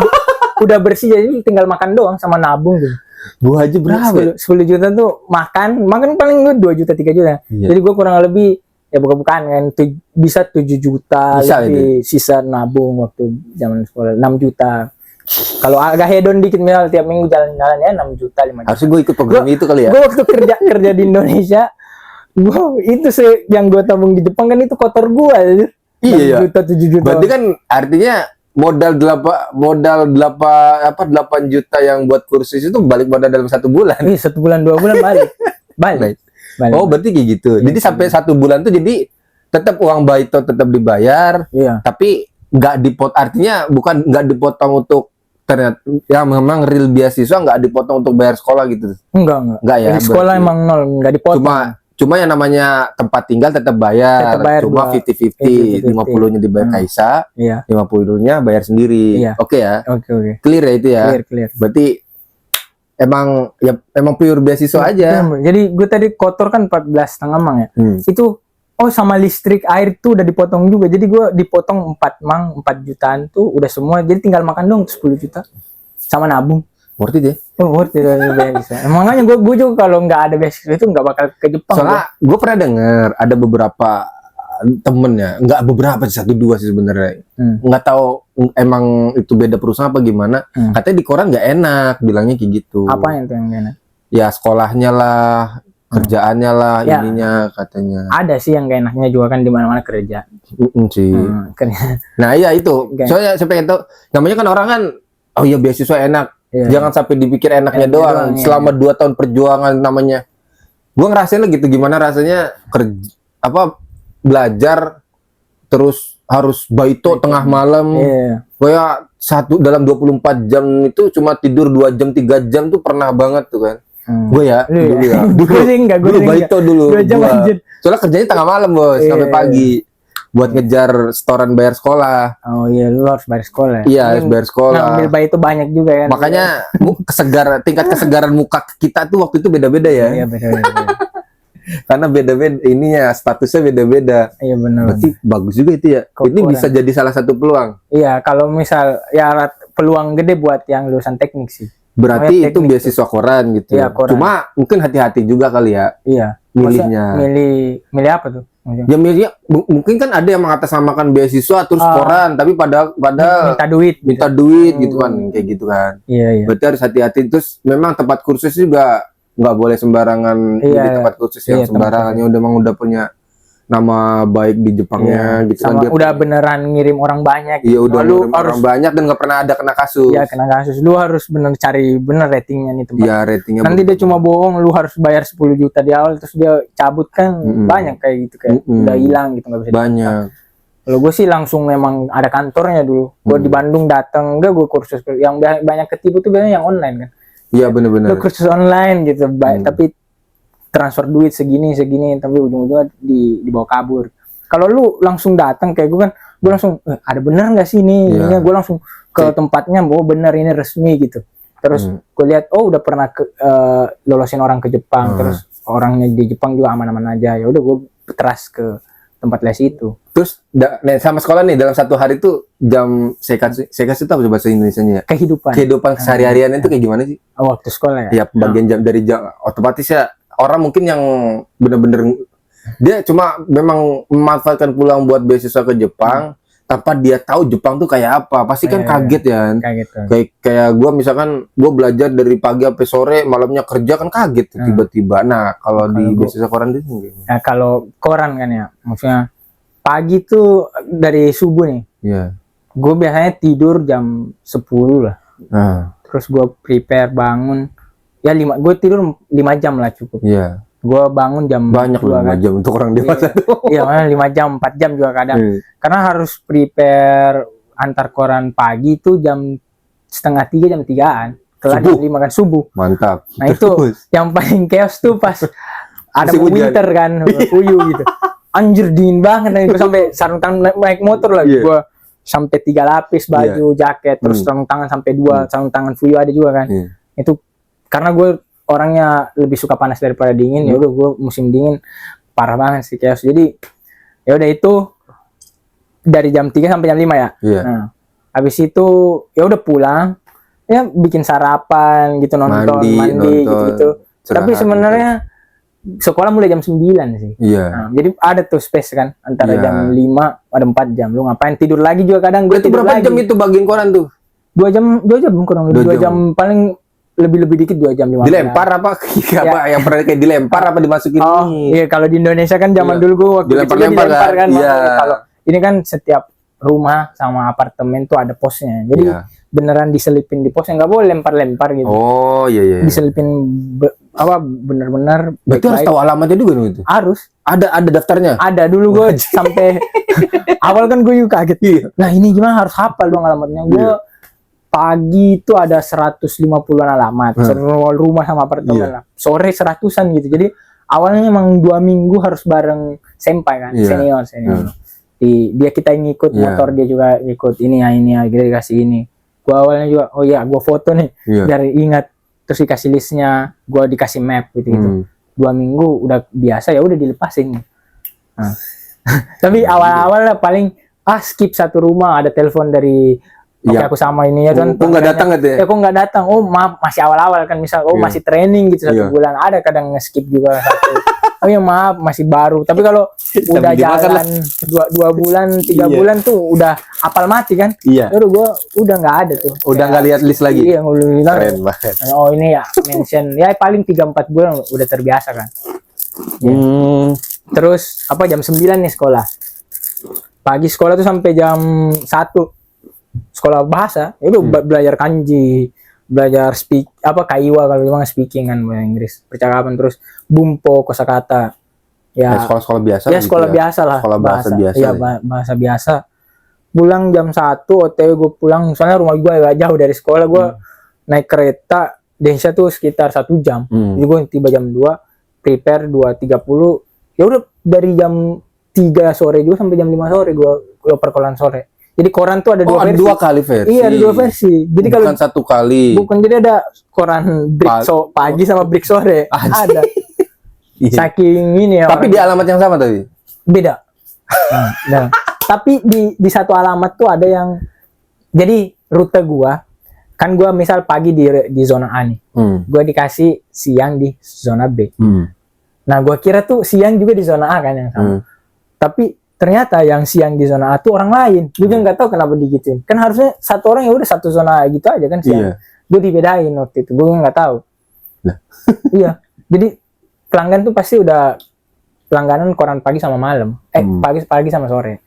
[SPEAKER 2] udah bersih jadi tinggal makan doang sama nabung gitu.
[SPEAKER 1] Gua aja berapa?
[SPEAKER 2] 10 juta tuh makan paling gue 2 juta 3 juta.
[SPEAKER 1] Iya.
[SPEAKER 2] Jadi gue kurang lebih ya bukan kan bisa 7 juta
[SPEAKER 1] Bisa
[SPEAKER 2] lebih sisa nabung waktu zaman sekolah 6 juta. Kalau agak hedon dikit misal tiap minggu jalan-jalan ya 6 juta 5 juta.
[SPEAKER 1] Harusnya gue ikut program itu kali ya.
[SPEAKER 2] Gue waktu kerja di Indonesia, gue itu yang gue tabung di Jepang kan itu kotor gue.
[SPEAKER 1] Iya, ya.
[SPEAKER 2] 6 juta 7 juta.
[SPEAKER 1] Berarti kan artinya modal 8 juta yang buat kursus itu balik modal dalam 1 bulan.
[SPEAKER 2] Ih, 1 bulan 2 bulan balik.
[SPEAKER 1] Oh, berarti kayak gitu.
[SPEAKER 2] Iya,
[SPEAKER 1] Jadi sampai 1 bulan tuh jadi tetap uang Baito tetap dibayar,
[SPEAKER 2] Iya.
[SPEAKER 1] tapi artinya bukan nggak dipotong untuk ternyata yang memang real beasiswa nggak dipotong untuk bayar sekolah gitu.
[SPEAKER 2] Enggak.
[SPEAKER 1] Enggak ya.
[SPEAKER 2] Dari sekolah
[SPEAKER 1] berarti.
[SPEAKER 2] emang nol, enggak dipotong.
[SPEAKER 1] Cuma yang namanya tempat tinggal tetap bayar.
[SPEAKER 2] Tetap bayar
[SPEAKER 1] Cuma
[SPEAKER 2] 50-50.
[SPEAKER 1] 50-50 nya dibayar Kaisa,
[SPEAKER 2] Iya.
[SPEAKER 1] 50-nya bayar sendiri.
[SPEAKER 2] Iya.
[SPEAKER 1] Oke ya.
[SPEAKER 2] Oke.
[SPEAKER 1] Clear ya itu ya.
[SPEAKER 2] Clear.
[SPEAKER 1] Berarti emang pure beasiswa aja.
[SPEAKER 2] Jadi gue tadi kotor kan 14,5 mang ya. Itu sama listrik air tuh udah dipotong juga. Jadi gue dipotong 4 jutaan tuh udah semua. Jadi tinggal makan dong 10 juta. Sama nabung.
[SPEAKER 1] Worth it ya?
[SPEAKER 2] worth it ada beasiswa. Makanya gue juga kalau nggak ada beasiswa itu nggak bakal ke Jepang.
[SPEAKER 1] Soalnya gue pernah dengar ada beberapa temen ya, nggak beberapa sih, 1-2 sih sebenarnya. Nggak tahu emang itu beda perusahaan apa gimana. Katanya di koran nggak enak, bilangnya kayak gitu.
[SPEAKER 2] Apa itu yang nggak enak?
[SPEAKER 1] Ya sekolahnya lah, kerjaannya lah,
[SPEAKER 2] Ya.
[SPEAKER 1] ininya katanya.
[SPEAKER 2] Ada sih yang gak enaknya juga kan di mana-mana kerja.
[SPEAKER 1] Sih.
[SPEAKER 2] Kerja.
[SPEAKER 1] Nah iya itu. Soalnya saya pengen tahu, namanya kan orang kan, oh iya beasiswa enak.
[SPEAKER 2] Iya.
[SPEAKER 1] Jangan sampai dipikir enaknya
[SPEAKER 2] Enaknya
[SPEAKER 1] doang.
[SPEAKER 2] doang, iya.
[SPEAKER 1] Selama 2 tahun perjuangan namanya. Gue ngerasain lah gitu, gimana rasanya kerja, belajar terus harus baito tengah malam.
[SPEAKER 2] Iya.
[SPEAKER 1] Kayak dalam 24 jam itu cuma tidur 2 jam 3 jam tuh pernah banget tuh kan. Gue ya, dulu ya.
[SPEAKER 2] Gue sih enggak,
[SPEAKER 1] Dulu baito dulu.
[SPEAKER 2] 2 jam
[SPEAKER 1] gua.
[SPEAKER 2] anjir.
[SPEAKER 1] Soalnya kerjanya tengah malam, Bos,
[SPEAKER 2] Iya.
[SPEAKER 1] sampai pagi. Buat ngejar setoran bayar sekolah.
[SPEAKER 2] Oh iya, lu harus bayar sekolah.
[SPEAKER 1] Iya, harus bayar sekolah.
[SPEAKER 2] Ngambil bayi itu banyak juga kan.
[SPEAKER 1] Makanya tingkat kesegaran muka kita tuh waktu itu beda-beda ya.
[SPEAKER 2] Iya, beda-beda.
[SPEAKER 1] Karena beda-beda ininya, statusnya beda-beda.
[SPEAKER 2] Iya benar.
[SPEAKER 1] Berarti bagus juga itu ya. Ini bisa jadi salah satu peluang.
[SPEAKER 2] Iya, kalau misal ya peluang gede buat yang lulusan teknik sih.
[SPEAKER 1] Berarti itu beasiswa koran gitu.
[SPEAKER 2] Iya, koran.
[SPEAKER 1] Cuma mungkin hati-hati juga kali ya.
[SPEAKER 2] Iya.
[SPEAKER 1] Milihnya.
[SPEAKER 2] Milih apa tuh?
[SPEAKER 1] Ya milihnya mungkin kan ada yang mengatasnamakan beasiswa terus koran, tapi pada minta duit gitu kan, kayak gitu kan.
[SPEAKER 2] Iya, iya.
[SPEAKER 1] Berarti harus hati-hati. Terus memang tempat kursus juga nggak boleh sembarangan
[SPEAKER 2] Iya,
[SPEAKER 1] di tempat kursus yang sembarangannya udah punya nama baik di Jepangnya gitu
[SPEAKER 2] sama
[SPEAKER 1] kan.
[SPEAKER 2] Udah beneran ngirim orang banyak.
[SPEAKER 1] Iya, udah
[SPEAKER 2] lu
[SPEAKER 1] ngirim
[SPEAKER 2] harus
[SPEAKER 1] orang banyak dan nggak pernah ada kena kasus.
[SPEAKER 2] Iya, kena kasus. Lu harus bener cari bener ratingnya nih tempat.
[SPEAKER 1] Iya, ratingnya.
[SPEAKER 2] Nanti dia cuma bohong, lu harus bayar 10 juta di awal terus dia cabut kan. Banyak kayak gitu, kayak udah hilang gitu, nggak bisa
[SPEAKER 1] banyak.
[SPEAKER 2] Kalau gue sih langsung memang ada kantornya dulu. Gue di Bandung datang, enggak gue kursus yang banyak ketipu tuh biasanya yang online kan.
[SPEAKER 1] Iya, benar-benar.
[SPEAKER 2] Lu kursus online gitu, tapi transfer duit segini tapi ujung-ujungnya dibawa kabur. Kalau lu langsung datang kayak gue langsung ada bener nggak sih ini?
[SPEAKER 1] Iya.
[SPEAKER 2] Gue langsung ke tempatnya, oh bener ini resmi gitu. Terus gue lihat, oh udah pernah lolosin orang ke Jepang, terus orangnya di Jepang juga aman-aman aja. Ya udah gue teras ke tempat les itu.
[SPEAKER 1] Terus sama sekolah nih dalam satu hari tuh jam sekatsu itu apa bahasa Indonesianya ya? Kehidupan sehari-harian itu kayak gimana sih?
[SPEAKER 2] Oh, waktu sekolah ya?
[SPEAKER 1] Ya bagian jam dari jam otomatis ya orang mungkin yang bener-bener dia cuma memang memanfaatkan pulang buat beasiswa ke Jepang tanpa dia tahu Jepang tuh kayak apa. Pasti kan kaget ya. Kayak gue misalkan gue belajar dari pagi sampai sore, malamnya kerja kan kaget tiba-tiba. Nah, kalau di beasiswa koran itu gimana?
[SPEAKER 2] Ya kalau koran kan ya, maksudnya pagi tuh dari subuh nih.
[SPEAKER 1] Iya.
[SPEAKER 2] Gue biasanya tidur jam 10 lah. Terus gue prepare bangun. Ya gue tidur 5 jam lah cukup.
[SPEAKER 1] Iya.
[SPEAKER 2] Gue bangun jam
[SPEAKER 1] banyak 5 jam untuk orang dewasa tuh.
[SPEAKER 2] Iya, 5 jam, 4 jam juga kadang. Karena harus prepare antar koran pagi itu jam 2:30 jam 3-an. Kelar jam 5 kan subuh.
[SPEAKER 1] Mantap.
[SPEAKER 2] Nah itu yang paling chaos tuh pas ada winter kan, puyuh gitu. Anjir dingin banget, gue sampai sarung tangan naik motor lagi. Gue sampai 3 lapis baju, jaket, terus sarung tangan sampai 2 sarung tangan fuyu ada juga kan. Itu karena gue orangnya lebih suka panas daripada dingin, ya udah gue musim dingin parah banget sih chaos. Jadi ya udah itu dari jam 3 sampai jam 5 ya. Nah, habis itu ya udah pulang, ya bikin sarapan gitu, mandi gitu. Tapi sebenarnya sekolah mulai jam 9 sih. Nah, jadi ada tuh space kan antara jam 5 ada 4 jam. Lu ngapain tidur lagi juga kadang gue tidur
[SPEAKER 1] berapa
[SPEAKER 2] lagi.
[SPEAKER 1] Jam itu bagian koran tuh?
[SPEAKER 2] 2 jam kurang lebih 2 jam paling lebih dikit 2 jam 15.
[SPEAKER 1] Dilempar apa? Apa yang pernah kayak dilempar apa dimasukin?
[SPEAKER 2] Oh, iya kalau di Indonesia kan zaman dulu gue waktu dilempar kan. Iya. Kalau ini kan setiap rumah sama apartemen tuh ada posnya. Jadi beneran diselipin di posnya, nggak boleh lempar-lempar gitu.
[SPEAKER 1] Oh, iya.
[SPEAKER 2] Diselipin bener-bener.
[SPEAKER 1] Berarti harus tahu alamatnya juga itu.
[SPEAKER 2] Harus.
[SPEAKER 1] Ada daftarnya.
[SPEAKER 2] Ada dulu gue sampai awal kan gue juga kaget. Nah, ini gimana harus hafal dong alamatnya. Gue pagi itu ada 150-an alamat, semua rumah sama apartemen lah. Sore 100-an gitu. Jadi awalnya emang 2 minggu harus bareng senpai kan, senior. Dia kita yang ngikut motor, dia juga ngikut ini ya, kita dikasih ini. Gua awalnya juga, oh iya, gua foto nih, dari ingat, terus dikasih listnya, gua dikasih map gitu. 2 minggu udah biasa, ya udah dilepasin. Nah. Tapi awal-awal lah paling skip satu rumah, ada telepon dari Oke,
[SPEAKER 1] Iya.
[SPEAKER 2] aku sama ini ya kan.
[SPEAKER 1] Kok nggak datang gitu ya?
[SPEAKER 2] Ya kok nggak datang? Oh maaf, masih awal-awal kan, misal
[SPEAKER 1] Iya.
[SPEAKER 2] masih training gitu 1
[SPEAKER 1] Iya.
[SPEAKER 2] bulan. Ada kadang nge-skip juga 1. Oh ya maaf, masih baru. Tapi kalau udah
[SPEAKER 1] dimakan lah.
[SPEAKER 2] jalan 2 bulan, 3
[SPEAKER 1] Iya.
[SPEAKER 2] bulan tuh udah apal mati kan.
[SPEAKER 1] Iya.
[SPEAKER 2] Terus gue udah nggak ada tuh.
[SPEAKER 1] Udah nggak lihat list lagi.
[SPEAKER 2] Iya, udah bilang.
[SPEAKER 1] Keren banget.
[SPEAKER 2] Oh ini ya mention ya paling 3-4 bulan udah terbiasa kan. Terus apa jam 9 nih sekolah. Pagi sekolah tuh sampai jam 1. Sekolah bahasa, itu belajar kanji, belajar kaiwa kalau memang speaking kan bahasa Inggris, percakapan, terus bumpo, kosakata. Ya,
[SPEAKER 1] sekolah-sekolah biasa.
[SPEAKER 2] Ya
[SPEAKER 1] gitu
[SPEAKER 2] sekolah biasa lah.
[SPEAKER 1] Sekolah bahasa biasa.
[SPEAKER 2] Iya, bahasa biasa. Pulang jam 1, OTW gue pulang, soalnya rumah gue agak jauh dari sekolah, gue naik kereta, Desa tuh sekitar 1 jam. Jadi gue tiba jam 2, prepare 2.30. Ya udah dari jam 3 sore juga sampai jam 5 sore gue perkolaan sore. Jadi koran tuh ada 2 versi.
[SPEAKER 1] Ada 2 kali versi.
[SPEAKER 2] Iya, ada 2 versi. Jadi
[SPEAKER 1] bukan
[SPEAKER 2] kalau
[SPEAKER 1] 1 kali.
[SPEAKER 2] Bukan, jadi ada koran break pagi sama break sore. Ada.
[SPEAKER 1] Iya.
[SPEAKER 2] Saking ini ya.
[SPEAKER 1] Tapi di alamat yang sama tadi.
[SPEAKER 2] Beda. Nah. Tapi di satu alamat tuh ada yang, jadi rute gua kan gua misal pagi di zona A nih. Gua dikasih siang di zona B. Nah, gua kira tuh siang juga di zona A kan yang sama. Tapi ternyata yang siang di zona A tuh orang lain. Gue juga nggak tahu kenapa digituin. Kan harusnya satu orang ya udah satu zona gitu aja kan siang.
[SPEAKER 1] Iya.
[SPEAKER 2] Gue dibedain waktu itu. Gue nggak tahu.
[SPEAKER 1] Nah.
[SPEAKER 2] Iya. Jadi pelanggan tuh pasti udah pelangganan koran pagi sama malam. Pagi sama sore.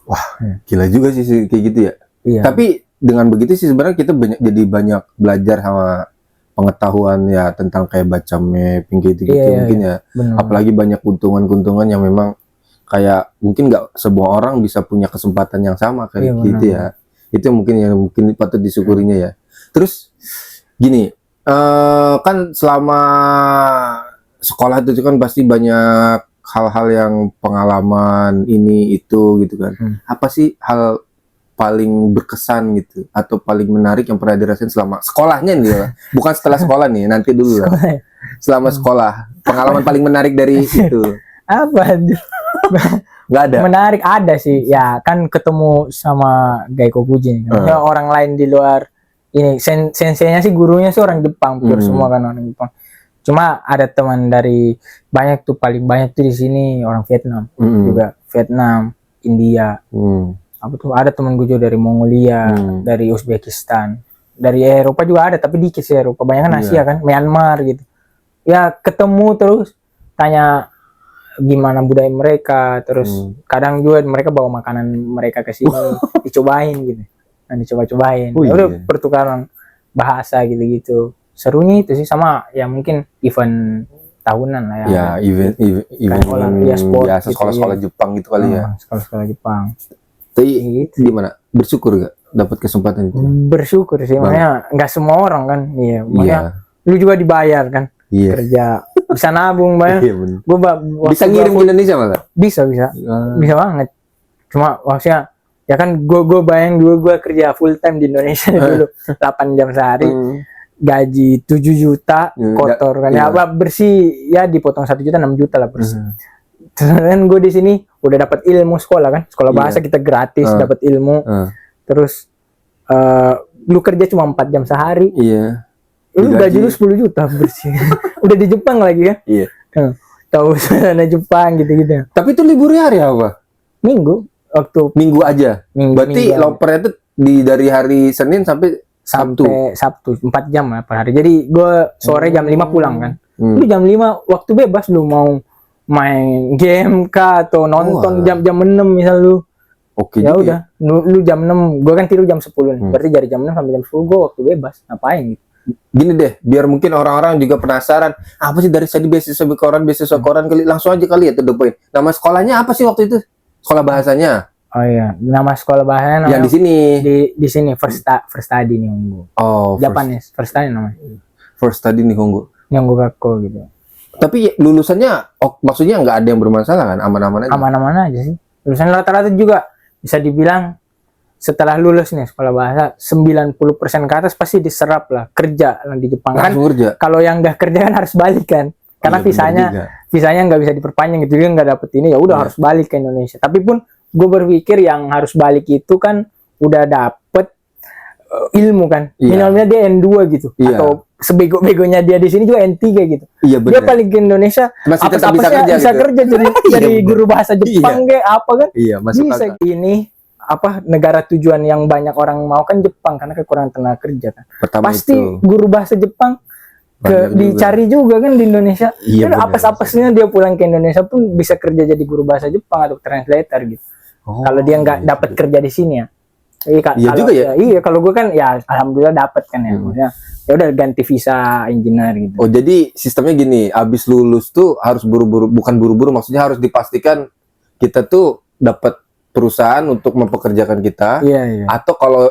[SPEAKER 1] Wah, gila juga sih kayak gitu ya.
[SPEAKER 2] Iya.
[SPEAKER 1] Tapi dengan begitu sih sebenarnya kita jadi banyak belajar sama pengetahuan ya tentang kayak baca mapping gitu-gitu mungkin ya.
[SPEAKER 2] Bener.
[SPEAKER 1] Apalagi banyak keuntungan-keuntungan yang memang kayak mungkin nggak semua orang bisa punya kesempatan yang sama kayak gitu ya. Itu yang mungkin patut disyukurinya ya. Terus gini, kan selama sekolah itu kan pasti banyak hal-hal yang pengalaman ini itu gitu kan. Apa sih hal paling berkesan gitu atau paling menarik yang pernah dirasain selama sekolahnya nih ya? Bukan setelah sekolah nih, nanti dulu lah. Selama sekolah, pengalaman paling menarik dari itu.
[SPEAKER 2] Apa?
[SPEAKER 1] Nggak ada.
[SPEAKER 2] Menarik ada sih. Ya kan ketemu sama Gaiko Kujin. Orang lain di luar ini. Senseinya sih, gurunya sih orang Jepang. Semua kan orang Jepang. Cuma ada teman dari banyak tuh, paling banyak tuh di sini orang Vietnam. Juga Vietnam, India. Apa tuh, ada teman gue juga dari Mongolia, dari Uzbekistan. Dari Eropa juga ada, tapi dikit sih Eropa. Banyak kan Asia kan, Myanmar gitu. Ya ketemu terus tanya gimana budaya mereka, terus kadang juga mereka bawa makanan mereka ke sini, dicobain gitu. Nah, dicoba-cobain. Ya udah pertukaran bahasa gitu-gitu. Serunya itu sih, sama ya mungkin event tahunan lah ya.
[SPEAKER 1] Ya, event
[SPEAKER 2] sport
[SPEAKER 1] biasa
[SPEAKER 2] gitu,
[SPEAKER 1] sekolah-sekolah Jepang gitu kali ya.
[SPEAKER 2] Sekolah-sekolah Jepang.
[SPEAKER 1] Tapi
[SPEAKER 2] Gitu.
[SPEAKER 1] gimana? Bersyukur gak dapat kesempatan itu?
[SPEAKER 2] Bersyukur sih, makanya nggak semua orang kan. Iya, makanya lu juga dibayar kan.
[SPEAKER 1] Iya.
[SPEAKER 2] Kerja bisa nabung banyak.
[SPEAKER 1] Iya, bener.
[SPEAKER 2] Bisa
[SPEAKER 1] ngirim ke Indonesia malah?
[SPEAKER 2] Bisa bisa banget. Cuma maksudnya ya kan gue bayang dulu gue kerja full time di Indonesia dulu 8 jam sehari, gaji 7 juta kotor kan ya, apa bersih ya dipotong 1 juta 6 juta lah bersih. Terus kan gue di sini udah dapat ilmu sekolah kan, sekolah bahasa kita gratis dapat ilmu. Terus lu kerja cuma 4 jam sehari.
[SPEAKER 1] Iya.
[SPEAKER 2] Lu gaji lu 10 juta bersih. Udah di Jepang lagi kan?
[SPEAKER 1] Iya.
[SPEAKER 2] Tahu sana Jepang gitu-gitu.
[SPEAKER 1] Tapi itu liburnya hari apa?
[SPEAKER 2] Minggu.
[SPEAKER 1] Minggu aja. Berarti lopernya itu dari hari Senin sampai
[SPEAKER 2] Sabtu 4 jam lah per hari. Jadi gue sore jam 5 pulang kan. Lu jam 5 waktu bebas, lu mau main game kah atau nonton jam 6 misal lu.
[SPEAKER 1] Oke,
[SPEAKER 2] ya udah. Lu jam 6, gue kan tidur jam 10 nih. Berarti dari jam 6 sampai jam 10 gue waktu bebas. Ngapain gitu.
[SPEAKER 1] Gini deh, biar mungkin orang-orang juga penasaran, apa sih dari tadi beasiswa koran kali, langsung aja kali ya to the point. Nama sekolahnya apa sih waktu itu? Sekolah bahasanya?
[SPEAKER 2] Oh iya, nama sekolah bahasanya
[SPEAKER 1] yang di sini.
[SPEAKER 2] Di sini First Study Nihongo.
[SPEAKER 1] Oh,
[SPEAKER 2] Japanese First Study namanya.
[SPEAKER 1] First Study Nihongo.
[SPEAKER 2] Nihongo Gakko gitu.
[SPEAKER 1] Tapi lulusannya maksudnya nggak ada yang bermasalah kan? Aman-aman aja.
[SPEAKER 2] Aman-aman aja sih. Lulusan rata-rata juga bisa dibilang setelah lulus nih sekolah bahasa 90% ke atas pasti diserap lah kerja di Jepang kan. Kalau yang udah kerja kan harus balik kan, karena visanya nggak bisa diperpanjang gitu, dia nggak dapet ini ya udah harus balik ke Indonesia. Tapi pun gue berpikir yang harus balik itu kan udah dapet ilmu kan,
[SPEAKER 1] Iya.
[SPEAKER 2] minimalnya dia N2 gitu,
[SPEAKER 1] Iya.
[SPEAKER 2] atau sebego-begonya dia di sini juga N3 gitu.
[SPEAKER 1] Iya
[SPEAKER 2] Dia
[SPEAKER 1] benar.
[SPEAKER 2] paling ke Indonesia
[SPEAKER 1] Masih tetap
[SPEAKER 2] apa-apa
[SPEAKER 1] bisa kerja
[SPEAKER 2] bisa
[SPEAKER 1] gitu.
[SPEAKER 2] kerja jadi
[SPEAKER 1] Iya,
[SPEAKER 2] jadi
[SPEAKER 1] bener.
[SPEAKER 2] guru bahasa Jepang kayak apa kan.
[SPEAKER 1] Iya, masuk
[SPEAKER 2] Bisa
[SPEAKER 1] akal.
[SPEAKER 2] ini apa negara tujuan yang banyak orang mau kan Jepang karena kekurangan tenaga kerja kan.
[SPEAKER 1] Pertama
[SPEAKER 2] Pasti
[SPEAKER 1] itu.
[SPEAKER 2] guru bahasa Jepang
[SPEAKER 1] Banyak juga.
[SPEAKER 2] dicari juga kan di Indonesia.
[SPEAKER 1] Iya,
[SPEAKER 2] Kan
[SPEAKER 1] benar.
[SPEAKER 2] apes-apesnya dia pulang ke Indonesia pun bisa kerja jadi guru bahasa Jepang atau translator gitu.
[SPEAKER 1] Oh,
[SPEAKER 2] Kalau dia nggak
[SPEAKER 1] iya.
[SPEAKER 2] dapat kerja di sini ya. Iya,
[SPEAKER 1] Iya
[SPEAKER 2] kalau,
[SPEAKER 1] juga ya.
[SPEAKER 2] Iya, kalau gue kan ya alhamdulillah dapat kan ya. Maksudnya ya udah ganti visa engineer gitu.
[SPEAKER 1] Oh, jadi sistemnya gini, abis lulus tuh harus buru-buru, bukan buru-buru, maksudnya harus dipastikan kita tuh dapat perusahaan untuk mempekerjakan kita.
[SPEAKER 2] Iya, iya.
[SPEAKER 1] Atau kalau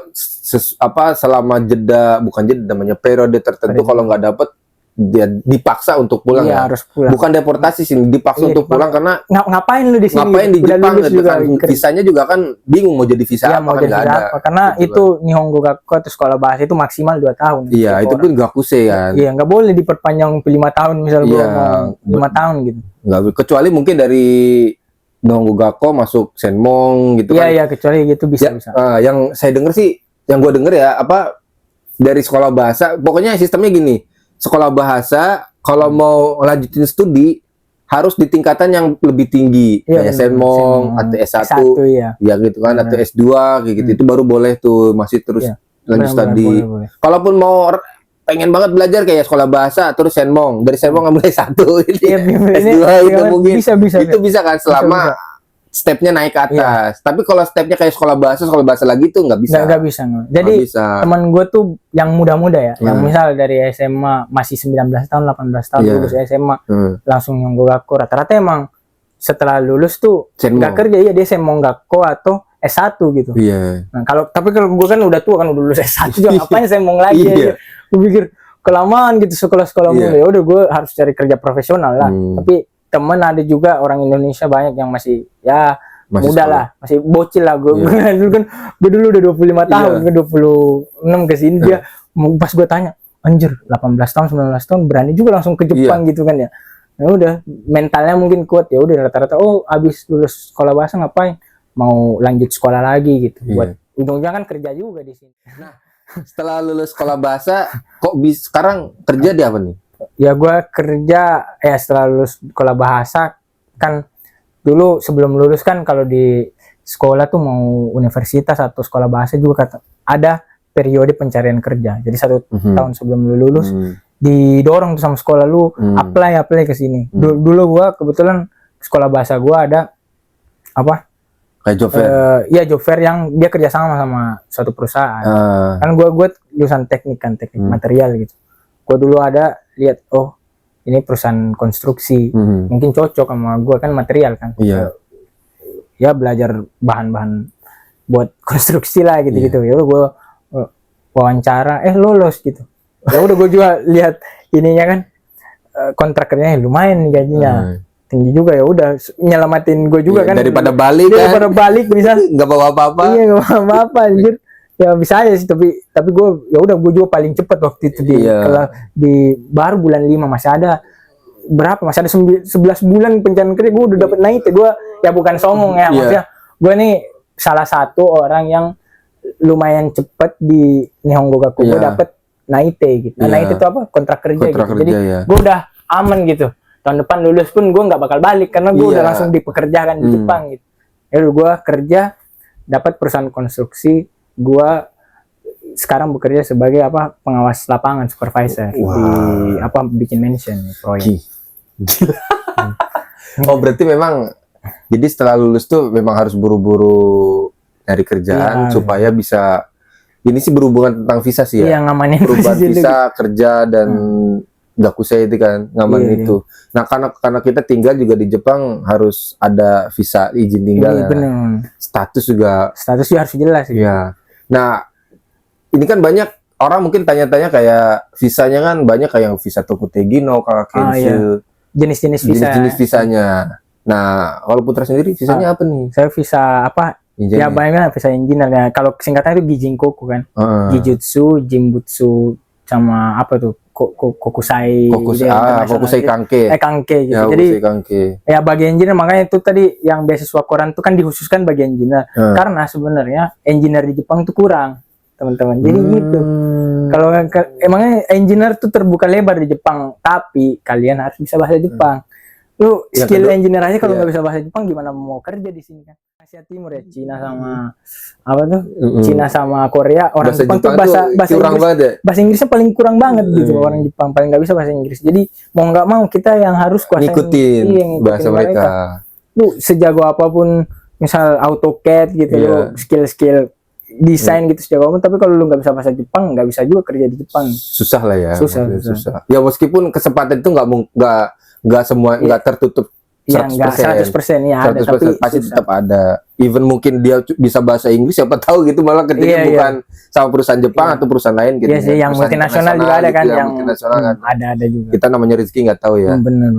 [SPEAKER 1] selama jeda, bukan jeda namanya, periode tertentu, kalau nggak dapat dia dipaksa untuk pulang
[SPEAKER 2] Iya,
[SPEAKER 1] ya.
[SPEAKER 2] harus pulang.
[SPEAKER 1] Bukan deportasi sih, dipaksa
[SPEAKER 2] Iya,
[SPEAKER 1] untuk pulang karena
[SPEAKER 2] Ngapain lu di sini?
[SPEAKER 1] ngapain di
[SPEAKER 2] Udah
[SPEAKER 1] Jepang
[SPEAKER 2] lulus
[SPEAKER 1] gitu
[SPEAKER 2] juga,
[SPEAKER 1] kan. Visanya juga kan bingung mau jadi visa
[SPEAKER 2] Iya,
[SPEAKER 1] apa
[SPEAKER 2] mau
[SPEAKER 1] kan
[SPEAKER 2] jadi
[SPEAKER 1] nggak
[SPEAKER 2] visa
[SPEAKER 1] ada.
[SPEAKER 2] apa? Karena
[SPEAKER 1] Gitu
[SPEAKER 2] itu Nihongo Gakko atau sekolah bahasa itu maksimal 2 tahun.
[SPEAKER 1] Iya,
[SPEAKER 2] Setiap
[SPEAKER 1] itu
[SPEAKER 2] orang.
[SPEAKER 1] pun gakusei kan.
[SPEAKER 2] Iya, nggak boleh diperpanjang 5 tahun misal gua
[SPEAKER 1] Iya.
[SPEAKER 2] mau 5 tahun gitu.
[SPEAKER 1] Nggak, kecuali mungkin dari Nihongo Gakko masuk Senmong gitu
[SPEAKER 2] Iya,
[SPEAKER 1] kan.
[SPEAKER 2] iya, kecuali gitu bisa.
[SPEAKER 1] Yang saya denger sih, yang gue denger ya, apa dari sekolah bahasa, pokoknya sistemnya gini, sekolah bahasa kalau mau lanjutin studi harus di tingkatan yang lebih tinggi,
[SPEAKER 2] Iya,
[SPEAKER 1] kayak
[SPEAKER 2] benar,
[SPEAKER 1] Senmong
[SPEAKER 2] Senmong.
[SPEAKER 1] atau S1,
[SPEAKER 2] iya.
[SPEAKER 1] ya gitu kan, atau S2 kayak gitu, itu baru boleh tuh masih terus
[SPEAKER 2] Iya.
[SPEAKER 1] lanjut
[SPEAKER 2] Benar,
[SPEAKER 1] studi.
[SPEAKER 2] boleh.
[SPEAKER 1] Kalaupun mau pengen banget belajar kayak sekolah bahasa terus Senmong, dari Senmong ngambil S1
[SPEAKER 2] Iya,
[SPEAKER 1] S2 itu mungkin
[SPEAKER 2] bisa.
[SPEAKER 1] itu bisa kan selama stepnya naik ke atas. Tapi kalau stepnya kayak sekolah bahasa lagi tuh nggak bisa.
[SPEAKER 2] Nggak bisa.
[SPEAKER 1] Nggak
[SPEAKER 2] Jadi
[SPEAKER 1] bisa.
[SPEAKER 2] teman gue tuh yang muda-muda ya, yang misal dari SMA masih 19 tahun, 18 tahun
[SPEAKER 1] Iya.
[SPEAKER 2] lulus SMA, langsung Nihongo Gakko. Rata-rata emang setelah lulus tuh
[SPEAKER 1] Senmong.
[SPEAKER 2] nggak kerja, ya dia Senmong Gakko atau S1 gitu.
[SPEAKER 1] Iya.
[SPEAKER 2] Nah, tapi kalau gue kan udah tua kan, udah lulus S1 juga ngapain Senmong lagi
[SPEAKER 1] Iya.
[SPEAKER 2] aja. Gue pikir kelamaan gitu sekolah-sekolah
[SPEAKER 1] Iya.
[SPEAKER 2] mulu. Ya udah gue harus cari kerja profesional lah. Tapi temen ada juga orang Indonesia banyak yang masih ya
[SPEAKER 1] Masih
[SPEAKER 2] muda
[SPEAKER 1] sekolah.
[SPEAKER 2] lah, masih bocil lah gue.
[SPEAKER 1] Iya.
[SPEAKER 2] Dulu kan gue dulu udah 25 tahun,
[SPEAKER 1] Iya.
[SPEAKER 2] gue 26 ke sini dia pas gue tanya, anjir 18 tahun 19 tahun berani juga langsung ke Jepang gitu kan ya. Ya udah mentalnya mungkin kuat, ya udah rata-rata abis lulus sekolah bahasa ngapain? Mau lanjut sekolah lagi gitu.
[SPEAKER 1] Iya.
[SPEAKER 2] Buat ujung-ujungnya kan kerja juga di sini.
[SPEAKER 1] Nah, setelah lulus sekolah bahasa kok bisa sekarang kerja di apa nih?
[SPEAKER 2] Ya gue kerja ya setelah lulus sekolah bahasa kan, dulu sebelum lulus kan kalau di sekolah tuh mau universitas atau sekolah bahasa juga ada periode pencarian kerja. Jadi 1 tahun sebelum lu lulus didorong tuh sama sekolah lu apply ke sini. Dulu gua kebetulan sekolah bahasa gua ada apa?
[SPEAKER 1] Kayak job fair.
[SPEAKER 2] Iya job fair yang dia kerjasama sama suatu perusahaan. Kan gua lulusan teknik material gitu. Gua dulu ada lihat ini perusahaan konstruksi, mungkin cocok sama gue kan material kan.
[SPEAKER 1] Iya.
[SPEAKER 2] Ya belajar bahan-bahan buat konstruksi lah gitu-gitu. Ya udah gue wawancara, lolos gitu. Ya udah gue juga lihat ininya kan, kontrak kerjanya lumayan nih gajinya, tinggi juga. Ya udah nyelamatin gue juga kan.
[SPEAKER 1] Daripada balik
[SPEAKER 2] bisa
[SPEAKER 1] nggak bawa apa-apa.
[SPEAKER 2] Iya nggak bawa apa-apa anjir. Ya bisa aja sih, tapi gue ya udah gue juga paling cepet waktu itu di baru bulan 5 masih ada masih ada 11 bulan pencarian kerja, gue udah dapet naik. Gue ya bukan songong ya, maksudnya gue nih salah satu orang yang lumayan cepet di Nihongo Gakko. Gue dapet naik gitu. Naik itu apa, kontrak kerja gitu. Jadi gue udah aman gitu, tahun depan lulus pun gue nggak bakal balik karena gue udah langsung dipekerjakan di Jepang gitu. Ya gue kerja dapat perusahaan konstruksi. Gua sekarang bekerja sebagai pengawas lapangan, supervisor di bikin mansion proyek.
[SPEAKER 1] Oh berarti memang jadi setelah lulus tuh memang harus buru-buru cari kerjaan supaya bisa, ini sih berhubungan tentang visa sih ya.
[SPEAKER 2] Iya, ngamanin
[SPEAKER 1] perubahan visa kerja dan gakusei itu kan ngamanin itu. Nah karena kita tinggal juga di Jepang harus ada visa izin tinggal.
[SPEAKER 2] Bener.
[SPEAKER 1] Statusnya
[SPEAKER 2] harus jelas gitu.
[SPEAKER 1] Iya. Nah, ini kan banyak orang mungkin tanya-tanya kayak visanya kan banyak kayak visa Tokutegi no Kakakensu.
[SPEAKER 2] Jenis-jenis visa.
[SPEAKER 1] Jenis-jenis visanya. Nah, kalau Putra sendiri visanya apa nih?
[SPEAKER 2] Saya visa apa? Ya banyak visa engineer ya. Kalau singkatnya itu Gijinkoku kan. Gijutsu, Jimbutsu sama apa tuh? Kokusai
[SPEAKER 1] Kokusai Kanke.
[SPEAKER 2] Kanke gitu.
[SPEAKER 1] Ya,
[SPEAKER 2] Jadi
[SPEAKER 1] Kokusai Kanke.
[SPEAKER 2] ya bagi engineer, makanya itu tadi yang beasiswa Koran tuh kan dikhususkan bagi engineer. Karena sebenarnya engineer di Jepang tuh kurang, teman-teman. Jadi gitu. Kalau emangnya engineer tuh terbuka lebar di Jepang, tapi kalian harus bisa bahasa Jepang. Lu skill engineer aja kalau nggak bisa bahasa Jepang gimana mau kerja di sini kan? Asia Timur ya, Cina sama apa tuh? Cina sama Korea, orang
[SPEAKER 1] Bahasa
[SPEAKER 2] Jepang tuh bahasa
[SPEAKER 1] kurang
[SPEAKER 2] Inggris,
[SPEAKER 1] banget ya?
[SPEAKER 2] bahasa Inggrisnya paling kurang banget gitu. Orang Jepang paling nggak bisa bahasa Inggris. Jadi mau nggak mau kita yang harus kuasain
[SPEAKER 1] ngikutin bahasa mereka.
[SPEAKER 2] Lu sejago apapun, misal AutoCAD gitu, lu skill desain gitu sejago apapun, tapi kalau lu nggak bisa bahasa Jepang, nggak bisa juga kerja di Jepang.
[SPEAKER 1] Susah lah ya.
[SPEAKER 2] Susah.
[SPEAKER 1] Ya meskipun kesempatan itu nggak semua nggak tertutup 100%.
[SPEAKER 2] Ya nggak 100% ya ada,
[SPEAKER 1] 100%
[SPEAKER 2] tapi
[SPEAKER 1] pasti
[SPEAKER 2] susah.
[SPEAKER 1] tetap ada. Even mungkin dia bisa bahasa Inggris, siapa tahu gitu, malah ketika bukan sama perusahaan Jepang atau perusahaan lain gitu.
[SPEAKER 2] Iya sih, yang multinasional juga ada kan,
[SPEAKER 1] gitu,
[SPEAKER 2] yang
[SPEAKER 1] multinasional kan.
[SPEAKER 2] Ada juga.
[SPEAKER 1] Kita namanya rezeki nggak tahu ya.
[SPEAKER 2] Bener.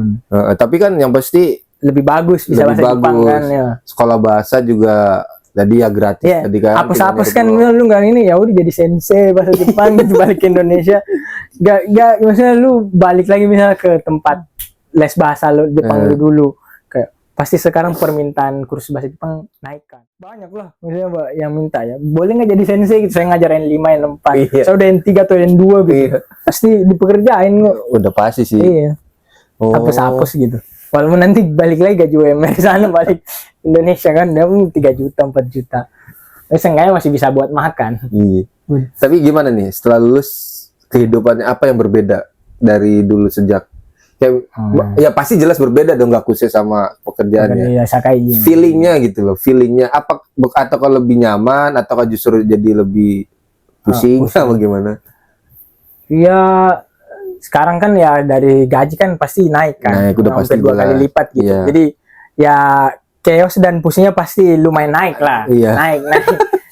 [SPEAKER 1] Tapi kan yang pasti
[SPEAKER 2] lebih bagus bisa bahasa Jepang kan ya.
[SPEAKER 1] Sekolah bahasa juga tadi ya gratis tadi kan.
[SPEAKER 2] Apes kan lu nggak ini, ya udah jadi sensei bahasa Jepang gitu balik ke Indonesia. Gak maksudnya lu balik lagi misalnya ke tempat les bahasa lu Jepang lu dulu, kayak pasti sekarang permintaan kursus bahasa Jepang naik kan, banyak lah misalnya yang minta ya, boleh nggak jadi sensei gitu, saya ngajar N5 N4, saya udah N3 atau N2 gitu, pasti dipekerjain kok.
[SPEAKER 1] Udah pasti sih.
[SPEAKER 2] Iya. Hapus gitu, walaupun nanti balik lagi gaji UMR sana balik Indonesia kan dia 3 juta 4 juta, seenggaknya masih bisa buat makan.
[SPEAKER 1] Iya. Tapi gimana nih setelah lulus, kehidupannya apa yang berbeda dari dulu sejak ya pasti jelas berbeda dong, gak khusus sama pekerjaannya.
[SPEAKER 2] Iya,
[SPEAKER 1] feelingnya gitu loh, feelingnya apa, atau kalau lebih nyaman atau justru jadi lebih pusing apa gimana?
[SPEAKER 2] Iya, sekarang kan ya dari gaji kan pasti naik kan,
[SPEAKER 1] udah pasti
[SPEAKER 2] 2 kali lipat gitu.
[SPEAKER 1] Iya.
[SPEAKER 2] Jadi ya chaos dan pusingnya pasti lumayan naik lah.
[SPEAKER 1] Iya.
[SPEAKER 2] Naik.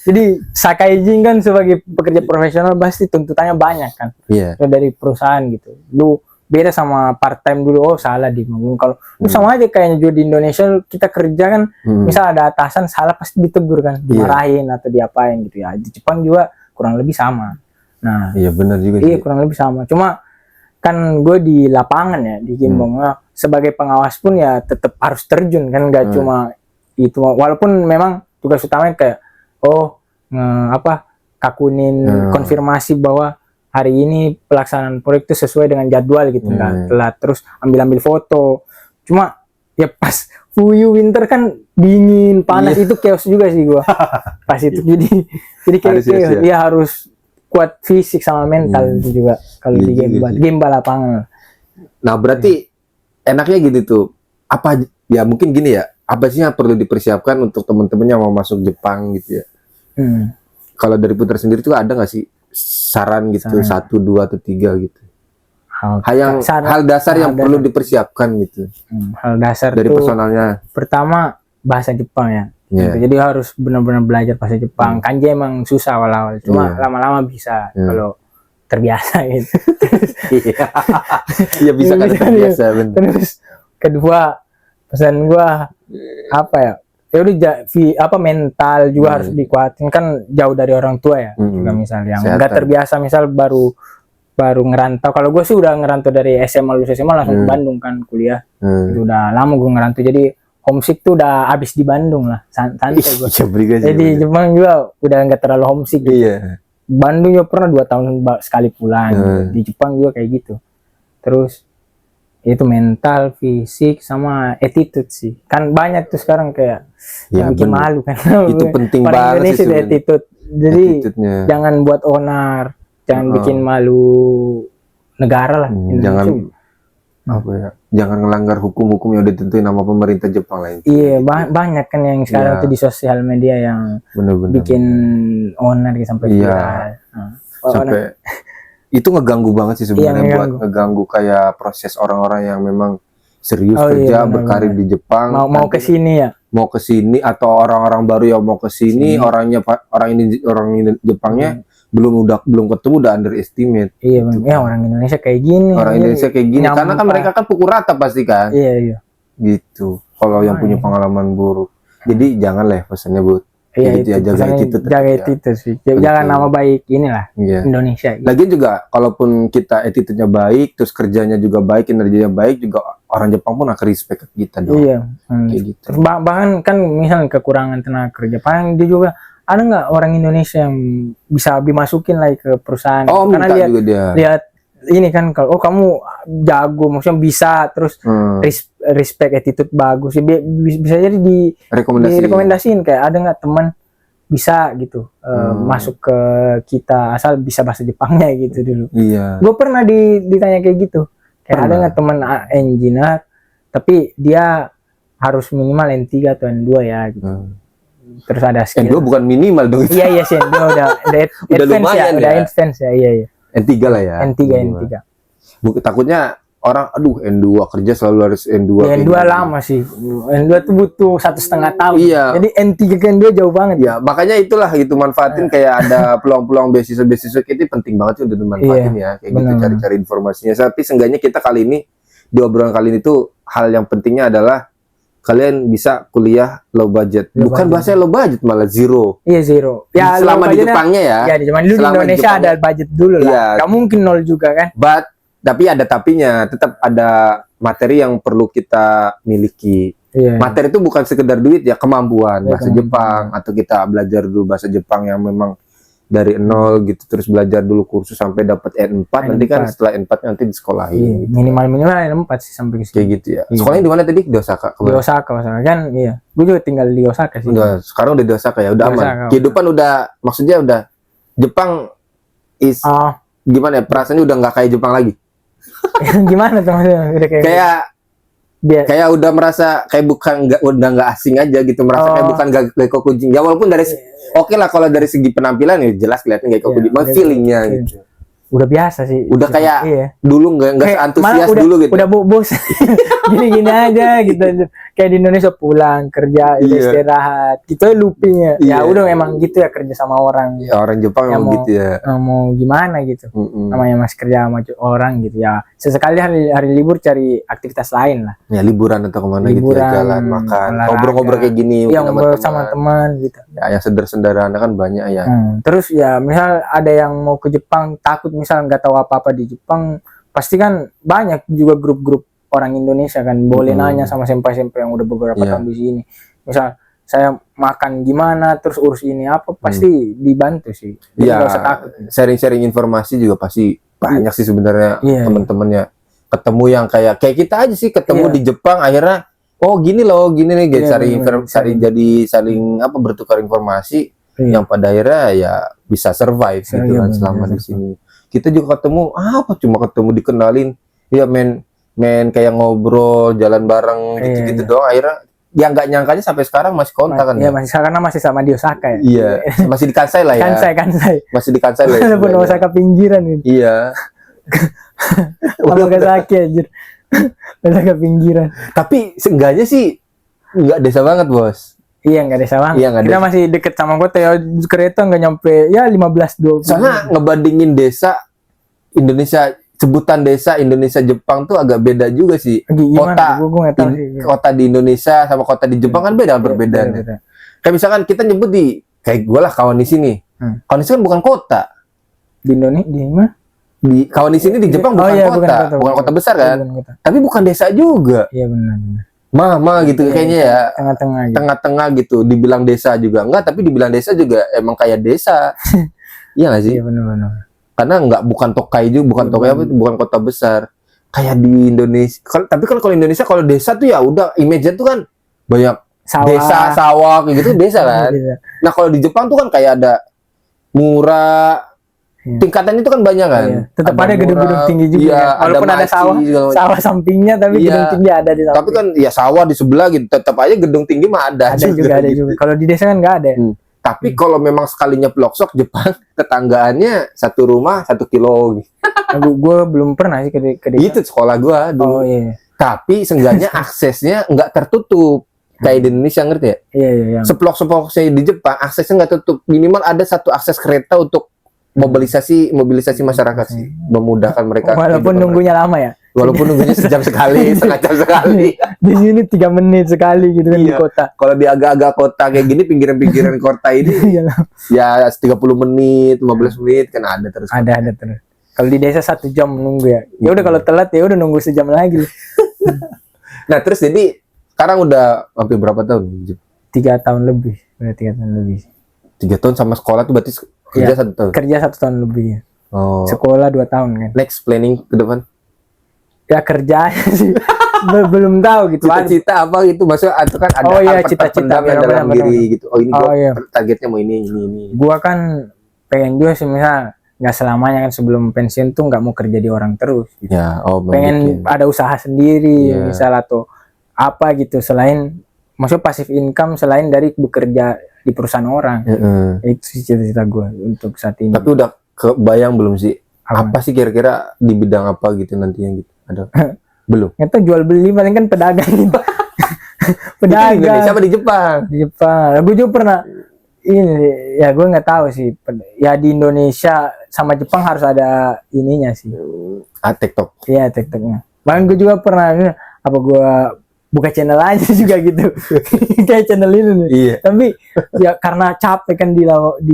[SPEAKER 2] Jadi Sakaijin kan sebagai pekerja profesional pasti tuntutannya banyak kan.
[SPEAKER 1] Iya.
[SPEAKER 2] Dari perusahaan gitu. Lu beda sama part time dulu. Oh salah di kalau sama aja kayaknya juga di Indonesia kita kerja kan, misal ada atasan salah pasti ditegur kan, dimarahin atau diapain gitu ya. Di Jepang juga kurang lebih sama. Nah,
[SPEAKER 1] iya benar juga sih.
[SPEAKER 2] Iya kurang lebih sama. Cuma kan gue di lapangan ya, di Gimbong, sebagai pengawas pun ya tetap harus terjun kan, nggak cuma itu. Walaupun memang tugas utamanya kayak kakunin konfirmasi bahwa hari ini pelaksanaan proyek itu sesuai dengan jadwal gitu, nggak telat, terus ambil foto. Cuma ya pas Fuyu winter kan dingin panas, itu chaos juga sih gua pas itu. Jadi kayak dia harus kuat fisik sama mental itu juga kalau di game lapangan.
[SPEAKER 1] Nah berarti enaknya gitu tuh, apa ya, mungkin gini ya, apa sih yang perlu dipersiapkan untuk teman-teman yang mau masuk Jepang gitu ya? Kalau dari Putra sendiri tuh ada nggak sih saran gitu, 1, 2 atau 3 gitu? Hal dasar yang perlu dipersiapkan gitu.
[SPEAKER 2] Hal dasar
[SPEAKER 1] dari personalnya.
[SPEAKER 2] Pertama bahasa Jepang ya. Gitu. Jadi harus benar-benar belajar bahasa Jepang. Kanji emang susah awal-awal, cuma lama-lama bisa kalau terbiasa gitu. Iya bisa kan terbiasa. Terus kedua pesan gua apa ya? Ya udah mental juga harus dikuatin, kan jauh dari orang tua ya. Juga misal yang nggak terbiasa, misal baru ngerantau. Kalau gue sih udah ngerantau dari SMA, lulus SMA langsung ke Bandung kan kuliah. Itu udah lama gue ngerantau, jadi homesick tuh udah abis di Bandung lah, santai gue. Jadi Jepang juga udah nggak terlalu homesick gitu.
[SPEAKER 1] Iya.
[SPEAKER 2] Bandung juga pernah 2 tahun sekali pulang gitu. Di Jepang juga kayak gitu. Terus itu mental, fisik, sama attitude sih. Kan banyak tuh sekarang kayak yang bikin malu kan.
[SPEAKER 1] Itu penting banget
[SPEAKER 2] Indonesia sih attitude. Jadi jangan buat onar, jangan bikin malu negara lah.
[SPEAKER 1] Jangan ngelanggar hukum-hukum yang udah ditentuin sama pemerintah Jepang lah.
[SPEAKER 2] Iya, banyak kan yang sekarang tuh di sosial media yang bikin onar gitu sampai viral.
[SPEAKER 1] Sampai itu ngeganggu banget sih sebenarnya, buat ngeganggu kayak proses orang-orang yang memang serius kerja berkarir di Jepang,
[SPEAKER 2] mau ke sini ya,
[SPEAKER 1] mau ke sini, atau orang-orang baru yang mau ke sini, orang Jepangnya belum ketemu, udah underestimate.
[SPEAKER 2] Iya gitu. Ya orang Indonesia kayak gini.
[SPEAKER 1] Karena kan mereka kan pukul rata pasti kan.
[SPEAKER 2] Iya.
[SPEAKER 1] Gitu. Kalau yang punya pengalaman buruk. Jadi jangan lah pesannya buat
[SPEAKER 2] Iya
[SPEAKER 1] gitu ya, jaga
[SPEAKER 2] pesannya
[SPEAKER 1] attitude
[SPEAKER 2] jaga
[SPEAKER 1] ya.
[SPEAKER 2] attitude sih.
[SPEAKER 1] Betul.
[SPEAKER 2] Jangan nama baik inilah
[SPEAKER 1] Iya.
[SPEAKER 2] Indonesia. Gitu.
[SPEAKER 1] Lagian juga kalaupun kita attitude-nya baik, terus kerjanya juga baik, kinerjanya baik, juga orang Jepang pun akan respect ke kita dong.
[SPEAKER 2] Iya.
[SPEAKER 1] Kayak gitu.
[SPEAKER 2] Terus bahkan kan misalnya kekurangan tenaga kerja, paling dia juga ada nggak orang Indonesia yang bisa dimasukin lagi ke perusahaan?
[SPEAKER 1] Oh,
[SPEAKER 2] Karena
[SPEAKER 1] minta juga dia.
[SPEAKER 2] lihat ini kan kalau oh kamu jago, maksudnya bisa terus respect attitude bagus, ya, bisa jadi direkomendasiin kayak ada nggak teman bisa gitu masuk ke kita asal bisa bahasa Jepangnya gitu dulu.
[SPEAKER 1] Iya.
[SPEAKER 2] Gue pernah ditanya kayak gitu, kayak ada nggak teman engineer tapi dia harus minimal N3 atau N2 ya gitu. Terus ada skill.
[SPEAKER 1] N2 bukan minimal dong.
[SPEAKER 2] Iya sih, N2 udah advance ya, udah advance ya, iya.
[SPEAKER 1] N3 lah ya.
[SPEAKER 2] N3.
[SPEAKER 1] Takutnya orang, aduh N2 kerja selalu harus N2.
[SPEAKER 2] Ya, N2 lama sih. N2 tuh butuh 1,5 tahun.
[SPEAKER 1] Iya.
[SPEAKER 2] Jadi N3 ke N2 jauh banget.
[SPEAKER 1] Ya, makanya itulah gitu manfaatin kayak ada peluang-peluang beasiswa itu penting banget sih untuk dimanfaatin ya. Kayak gitu cari-cari informasinya. Tapi seenggaknya kita kali ini di obrolan kali ini tuh hal yang pentingnya adalah kalian bisa kuliah low budget. Bukan bahasa low budget, malah zero.
[SPEAKER 2] Iya, zero. Ya,
[SPEAKER 1] selama di Jepangnya ya.
[SPEAKER 2] Ya, di zaman dulu di Indonesia ada budget dulu lah.
[SPEAKER 1] Ya.
[SPEAKER 2] Gak mungkin nol juga kan.
[SPEAKER 1] Tapi ada tapinya, tetap ada materi yang perlu kita miliki.
[SPEAKER 2] Iya.
[SPEAKER 1] Materi itu bukan sekedar duit ya, kemampuan bahasa Jepang, atau kita belajar dulu bahasa Jepang yang memang dari nol gitu, terus belajar dulu kursus sampai dapat N4, nanti kan setelah N4 nanti di sekolahin.
[SPEAKER 2] Iya.
[SPEAKER 1] Gitu.
[SPEAKER 2] Minimal N4 sih sampai ke sini.
[SPEAKER 1] Kayak gitu ya. Sekolahnya di mana tadi? Di Osaka.
[SPEAKER 2] Di Osaka kan, iya. Gue juga tinggal di Osaka sih.
[SPEAKER 1] Sekarang udah di Osaka ya, udah aman. Kehidupan udah, maksudnya udah Jepang gimana ya? Perasaannya udah nggak kayak Jepang lagi.
[SPEAKER 2] Gimana tuh maksudnya? Udah
[SPEAKER 1] kayak udah merasa kayak udah nggak asing aja gitu, merasa kayak bukan Gaeko Kujing. Ya walaupun dari oke lah kalau dari segi penampilan ya jelas kelihatan Gaeko Kujing, feelingnya gitu.
[SPEAKER 2] Udah biasa sih.
[SPEAKER 1] Udah kayak dulu nggak seantusias dulu gitu.
[SPEAKER 2] Udah bos gini-gini aja gitu. Kayak di Indonesia pulang kerja istirahat. Gitu loopingnya. Ya udah memang gitu ya kerja sama orang.
[SPEAKER 1] Ya, orang Jepang memang gitu ya.
[SPEAKER 2] Mau gimana gitu. Namanya mas kerja sama orang gitu ya. Sesekali hari libur cari aktivitas lain lah. Ya
[SPEAKER 1] liburan atau kemana gitu ya, jalan makan, ngobrol-ngobrol kayak gini.
[SPEAKER 2] Iya ngobrol sama teman gitu.
[SPEAKER 1] Ya yang sederhana kan banyak ya.
[SPEAKER 2] Terus ya misal ada yang mau ke Jepang takut misal nggak tahu apa-apa di Jepang, pasti kan banyak juga grup-grup orang Indonesia kan boleh nanya sama senpai-senpai yang udah beberapa tahun di sini. Misal saya makan gimana, terus urus ini apa, pasti dibantu sih.
[SPEAKER 1] Iya. Sharing-sharing informasi juga pasti banyak sih sebenarnya teman-temannya. Ketemu yang kayak kita aja sih ketemu di Jepang akhirnya gini loh, gini nih guys, saling bertukar informasi yang pada akhirnya ya bisa survive gitu kan selama di sini. Kita juga ketemu cuma ketemu dikenalin ya main kayak ngobrol jalan bareng gitu doang, akhirnya yang nggak nyangkanya sampai sekarang masih kontak kan
[SPEAKER 2] ya? Masih karena masih sama di Osaka ya.
[SPEAKER 1] Iya, masih di Kansai lah ya.
[SPEAKER 2] Kansai.
[SPEAKER 1] Masih di Kansai lah.
[SPEAKER 2] Walaupun Osaka pinggiran ini.
[SPEAKER 1] Iya.
[SPEAKER 2] Nagasaki anjir. Osaka pinggiran.
[SPEAKER 1] Tapi seenggaknya sih nggak desa banget, Bos.
[SPEAKER 2] Iya, nggak desa banget. Kita masih deket sama kota ya, kereta nggak nyampe ya 15-20.
[SPEAKER 1] Soalnya ngebandingin desa Indonesia, sebutan desa Indonesia Jepang tuh agak beda juga sih.
[SPEAKER 2] Gimana?
[SPEAKER 1] Kota di Indonesia sama kota di Jepang kan beda perbedaannya. Kayak misalkan kita nyebut kayak gue lah kawan di sini. Kawan di sini kan bukan kota.
[SPEAKER 2] Di Indonesia di mana?
[SPEAKER 1] Kawan di sini di Jepang bukan kota besar kan. Tapi bukan desa juga.
[SPEAKER 2] Iya benar.
[SPEAKER 1] Mama gitu kayaknya ya.
[SPEAKER 2] Tengah-tengah
[SPEAKER 1] gitu. Dibilang desa juga enggak, tapi dibilang desa juga emang kayak desa. Iya nggak sih?
[SPEAKER 2] Iya benar.
[SPEAKER 1] Karena bukan Tokai juga, bukan kota besar. Kayak di Indonesia. Tapi kan kalau Indonesia kalau desa tuh ya udah image-nya tuh kan banyak desa, sawah kayak gitu desa kan. Nah, kalau di Jepang tuh kan kayak ada murah. Tingkatan itu kan banyak kan.
[SPEAKER 2] Tetap ada gedung-gedung tinggi juga.
[SPEAKER 1] Iya,
[SPEAKER 2] walaupun ada sawah sampingnya tapi gedung tinggi ada di samping.
[SPEAKER 1] Tapi kan ya sawah di sebelah gitu. Tetap aja gedung tinggi mah ada
[SPEAKER 2] juga. Kalau di desa kan nggak ada.
[SPEAKER 1] Tapi kalau memang sekalinya pelosok Jepang, tetanggaannya satu rumah 1 kilo.
[SPEAKER 2] Gue belum pernah sih ke desa.
[SPEAKER 1] Itu sekolah gue dulu. Tapi seenggaknya aksesnya nggak tertutup. Kayak di Indonesia, ngerti ya?
[SPEAKER 2] Iya.
[SPEAKER 1] Seplok-seplok saya di Jepang, aksesnya nggak tertutup. Minimal ada satu akses kereta untuk mobilisasi masyarakat sih, memudahkan mereka.
[SPEAKER 2] Walaupun nunggunya lama ya.
[SPEAKER 1] Walaupun nunggunya sejam sekali, setengah jam sekali.
[SPEAKER 2] Di sini 3 menit sekali gitu kan di
[SPEAKER 1] Iya.
[SPEAKER 2] kota.
[SPEAKER 1] Kalau di agak-agak kota kayak gini, pinggiran-pinggiran kota ini
[SPEAKER 2] Iyalah.
[SPEAKER 1] ya 30 menit, 15 menit kan ada terus.
[SPEAKER 2] Ada terus. Kalau di desa 1 jam nunggu ya. Ya udah kalau telat ya udah nunggu sejam lagi.
[SPEAKER 1] Nah, terus jadi sekarang udah hampir berapa tahun?
[SPEAKER 2] 3 tahun lebih. Udah 3 tahun lebih.
[SPEAKER 1] 3 tahun sama sekolah tuh berarti kerja
[SPEAKER 2] Iya.
[SPEAKER 1] 1 tahun.
[SPEAKER 2] Kerja 1 tahun lebih ya.
[SPEAKER 1] Oh.
[SPEAKER 2] Sekolah 2 tahun kan.
[SPEAKER 1] Next planning ke depan?
[SPEAKER 2] Ya kerja sih. Belum tahu gitu.
[SPEAKER 1] Cita-cita apa gitu? Maksudnya itu kan ada
[SPEAKER 2] Oh iya,
[SPEAKER 1] hal
[SPEAKER 2] cita-cita,
[SPEAKER 1] terpendam yang dalam
[SPEAKER 2] benar-benar.
[SPEAKER 1] diri gitu. Oh ini
[SPEAKER 2] Oh,
[SPEAKER 1] gua
[SPEAKER 2] iya.
[SPEAKER 1] targetnya mau ini.
[SPEAKER 2] Gua kan pengen juga sih misal nggak selamanya kan sebelum pensiun tuh nggak mau kerja di orang terus gitu.
[SPEAKER 1] Ya, oh
[SPEAKER 2] Pengen ada usaha sendiri
[SPEAKER 1] Iya.
[SPEAKER 2] misal atau apa gitu selain maksudnya pasif income selain dari bekerja di perusahaan orang. Itu sih cita-cita gue untuk saat ini.
[SPEAKER 1] Tapi udah kebayang belum sih?
[SPEAKER 2] Apa?
[SPEAKER 1] Apa sih kira-kira di bidang apa gitu nantinya gitu? Ada? Belum.
[SPEAKER 2] Itu jual beli paling kan pedagang gitu.
[SPEAKER 1] Itu di Indonesia
[SPEAKER 2] Pedagang
[SPEAKER 1] apa di Jepang?
[SPEAKER 2] di Jepang. Gue juga pernah ini ya gue nggak tahu sih. Ya di Indonesia sama Jepang harus ada ininya sih.
[SPEAKER 1] TikTok.
[SPEAKER 2] Iya TikToknya. Bahkan gue juga pernah apa gue buka channel aja juga gitu. Kayak channel ini nih.
[SPEAKER 1] Iya.
[SPEAKER 2] Tapi ya karena capek kan di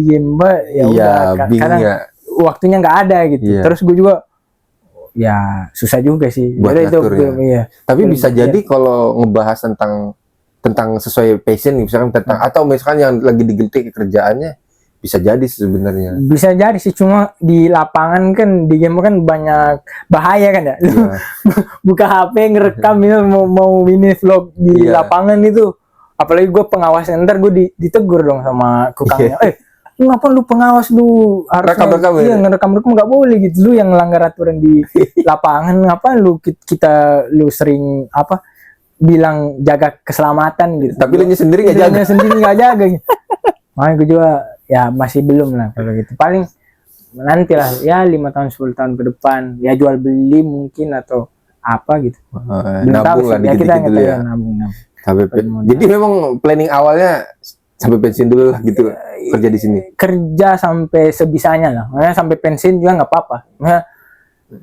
[SPEAKER 2] game ya
[SPEAKER 1] Iya,
[SPEAKER 2] udah
[SPEAKER 1] bingung
[SPEAKER 2] karena
[SPEAKER 1] ya.
[SPEAKER 2] waktunya nggak ada gitu.
[SPEAKER 1] Iya.
[SPEAKER 2] Terus gue juga ya susah juga sih.
[SPEAKER 1] Buat
[SPEAKER 2] Jadi itu
[SPEAKER 1] ngatur ya.
[SPEAKER 2] belum iya.
[SPEAKER 1] Tapi
[SPEAKER 2] Belum
[SPEAKER 1] bisa
[SPEAKER 2] kerja.
[SPEAKER 1] jadi kalau ngebahas tentang sesuai passion misalkan tentang atau misalkan yang lagi digeluti kerjaannya bisa jadi sebenarnya.
[SPEAKER 2] Bisa jadi sih cuma di lapangan kan di game kan banyak bahaya kan ya.
[SPEAKER 1] Iya.
[SPEAKER 2] Buka HP ngerekam ya mau ini vlog di
[SPEAKER 1] Iya.
[SPEAKER 2] lapangan itu. Apalagi gue pengawas ntar gue ditegur dong sama kukangnya. Kenapa lu pengawas lu harusnya
[SPEAKER 1] Rekam-rekam ya?
[SPEAKER 2] iya ngerekam-rekam nggak boleh gitu. Lu yang melanggar aturan di lapangan ngapa lu lu sering apa bilang jaga keselamatan gitu.
[SPEAKER 1] Tapi lu sendiri nggak jaga.
[SPEAKER 2] Lu sendiri nggak jaga. Makanya gue juga ya masih belum lah kalau gitu. Paling nanti lah ya 5 tahun 10 tahun ke depan ya jual beli mungkin atau apa gitu. Belum tahu
[SPEAKER 1] Nabung lah
[SPEAKER 2] sih. Ya kita
[SPEAKER 1] dikit-dikit
[SPEAKER 2] nggak
[SPEAKER 1] dulu
[SPEAKER 2] tahu
[SPEAKER 1] ya.
[SPEAKER 2] ya nabung.
[SPEAKER 1] Jadi memang planning awalnya sampai pensiun dulu lah gitu kerja di sini.
[SPEAKER 2] Kerja sampai sebisanya lah. Maksudnya sampai pensiun juga nggak apa-apa. Maksudnya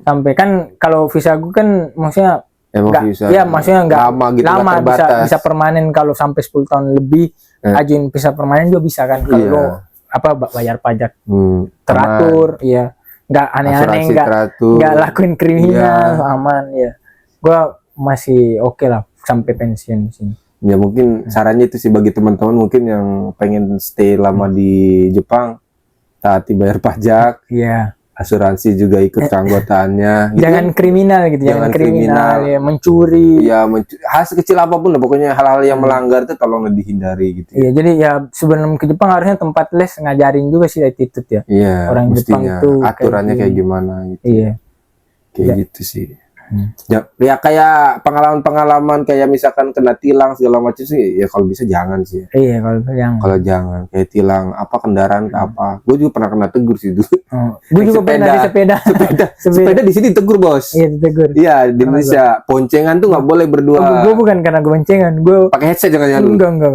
[SPEAKER 2] sampai kan kalau visa gue kan maksudnya
[SPEAKER 1] Emang
[SPEAKER 2] nggak,
[SPEAKER 1] bisa
[SPEAKER 2] ya maksudnya nggak
[SPEAKER 1] lama gitu
[SPEAKER 2] lama
[SPEAKER 1] nggak terbatas.
[SPEAKER 2] bisa permanen kalau sampai 10 tahun lebih ajuin visa permanen juga bisa kan kalau
[SPEAKER 1] Iya.
[SPEAKER 2] lo apa bayar pajak
[SPEAKER 1] aman.
[SPEAKER 2] teratur ya nggak aneh-aneh
[SPEAKER 1] Asuransi
[SPEAKER 2] nggak
[SPEAKER 1] teratur.
[SPEAKER 2] lakuin kriminal
[SPEAKER 1] Iya.
[SPEAKER 2] aman ya gua masih oke lah sampai pensiun di sini.
[SPEAKER 1] Ya mungkin sarannya itu sih bagi teman-teman mungkin yang pengen stay lama di Jepang, taati bayar pajak,
[SPEAKER 2] Iya.
[SPEAKER 1] asuransi juga ikut keanggotaannya. Gitu.
[SPEAKER 2] Jangan kriminal gitu, jangan kriminal ya mencuri.
[SPEAKER 1] Ya hal sekecil apapun lah pokoknya hal-hal yang melanggar itu tolong dihindari gitu.
[SPEAKER 2] Iya, jadi ya sebelum ke Jepang harusnya tempat les ngajarin juga sih attitude ya.
[SPEAKER 1] Iya,
[SPEAKER 2] Orang Jepang
[SPEAKER 1] mestinya
[SPEAKER 2] tuh
[SPEAKER 1] aturannya kayak gimana gitu.
[SPEAKER 2] Iya.
[SPEAKER 1] Kayak
[SPEAKER 2] Ya.
[SPEAKER 1] gitu sih. Ya kayak pengalaman-pengalaman kayak misalkan kena tilang segala macam sih ya kalau bisa jangan sih.
[SPEAKER 2] Iya, kalau
[SPEAKER 1] Jangan kayak tilang apa kendaraan ke apa. Gue juga pernah kena tegur sih dulu.
[SPEAKER 2] gue juga pernah di sepeda.
[SPEAKER 1] Sepeda di sini tegur bos.
[SPEAKER 2] Iya, ditegur.
[SPEAKER 1] Iya di Indonesia poncengan tuh nggak boleh berdua.
[SPEAKER 2] Gue bukan karena gue boncengan, gue
[SPEAKER 1] Pakai headset jangan lu.
[SPEAKER 2] enggak.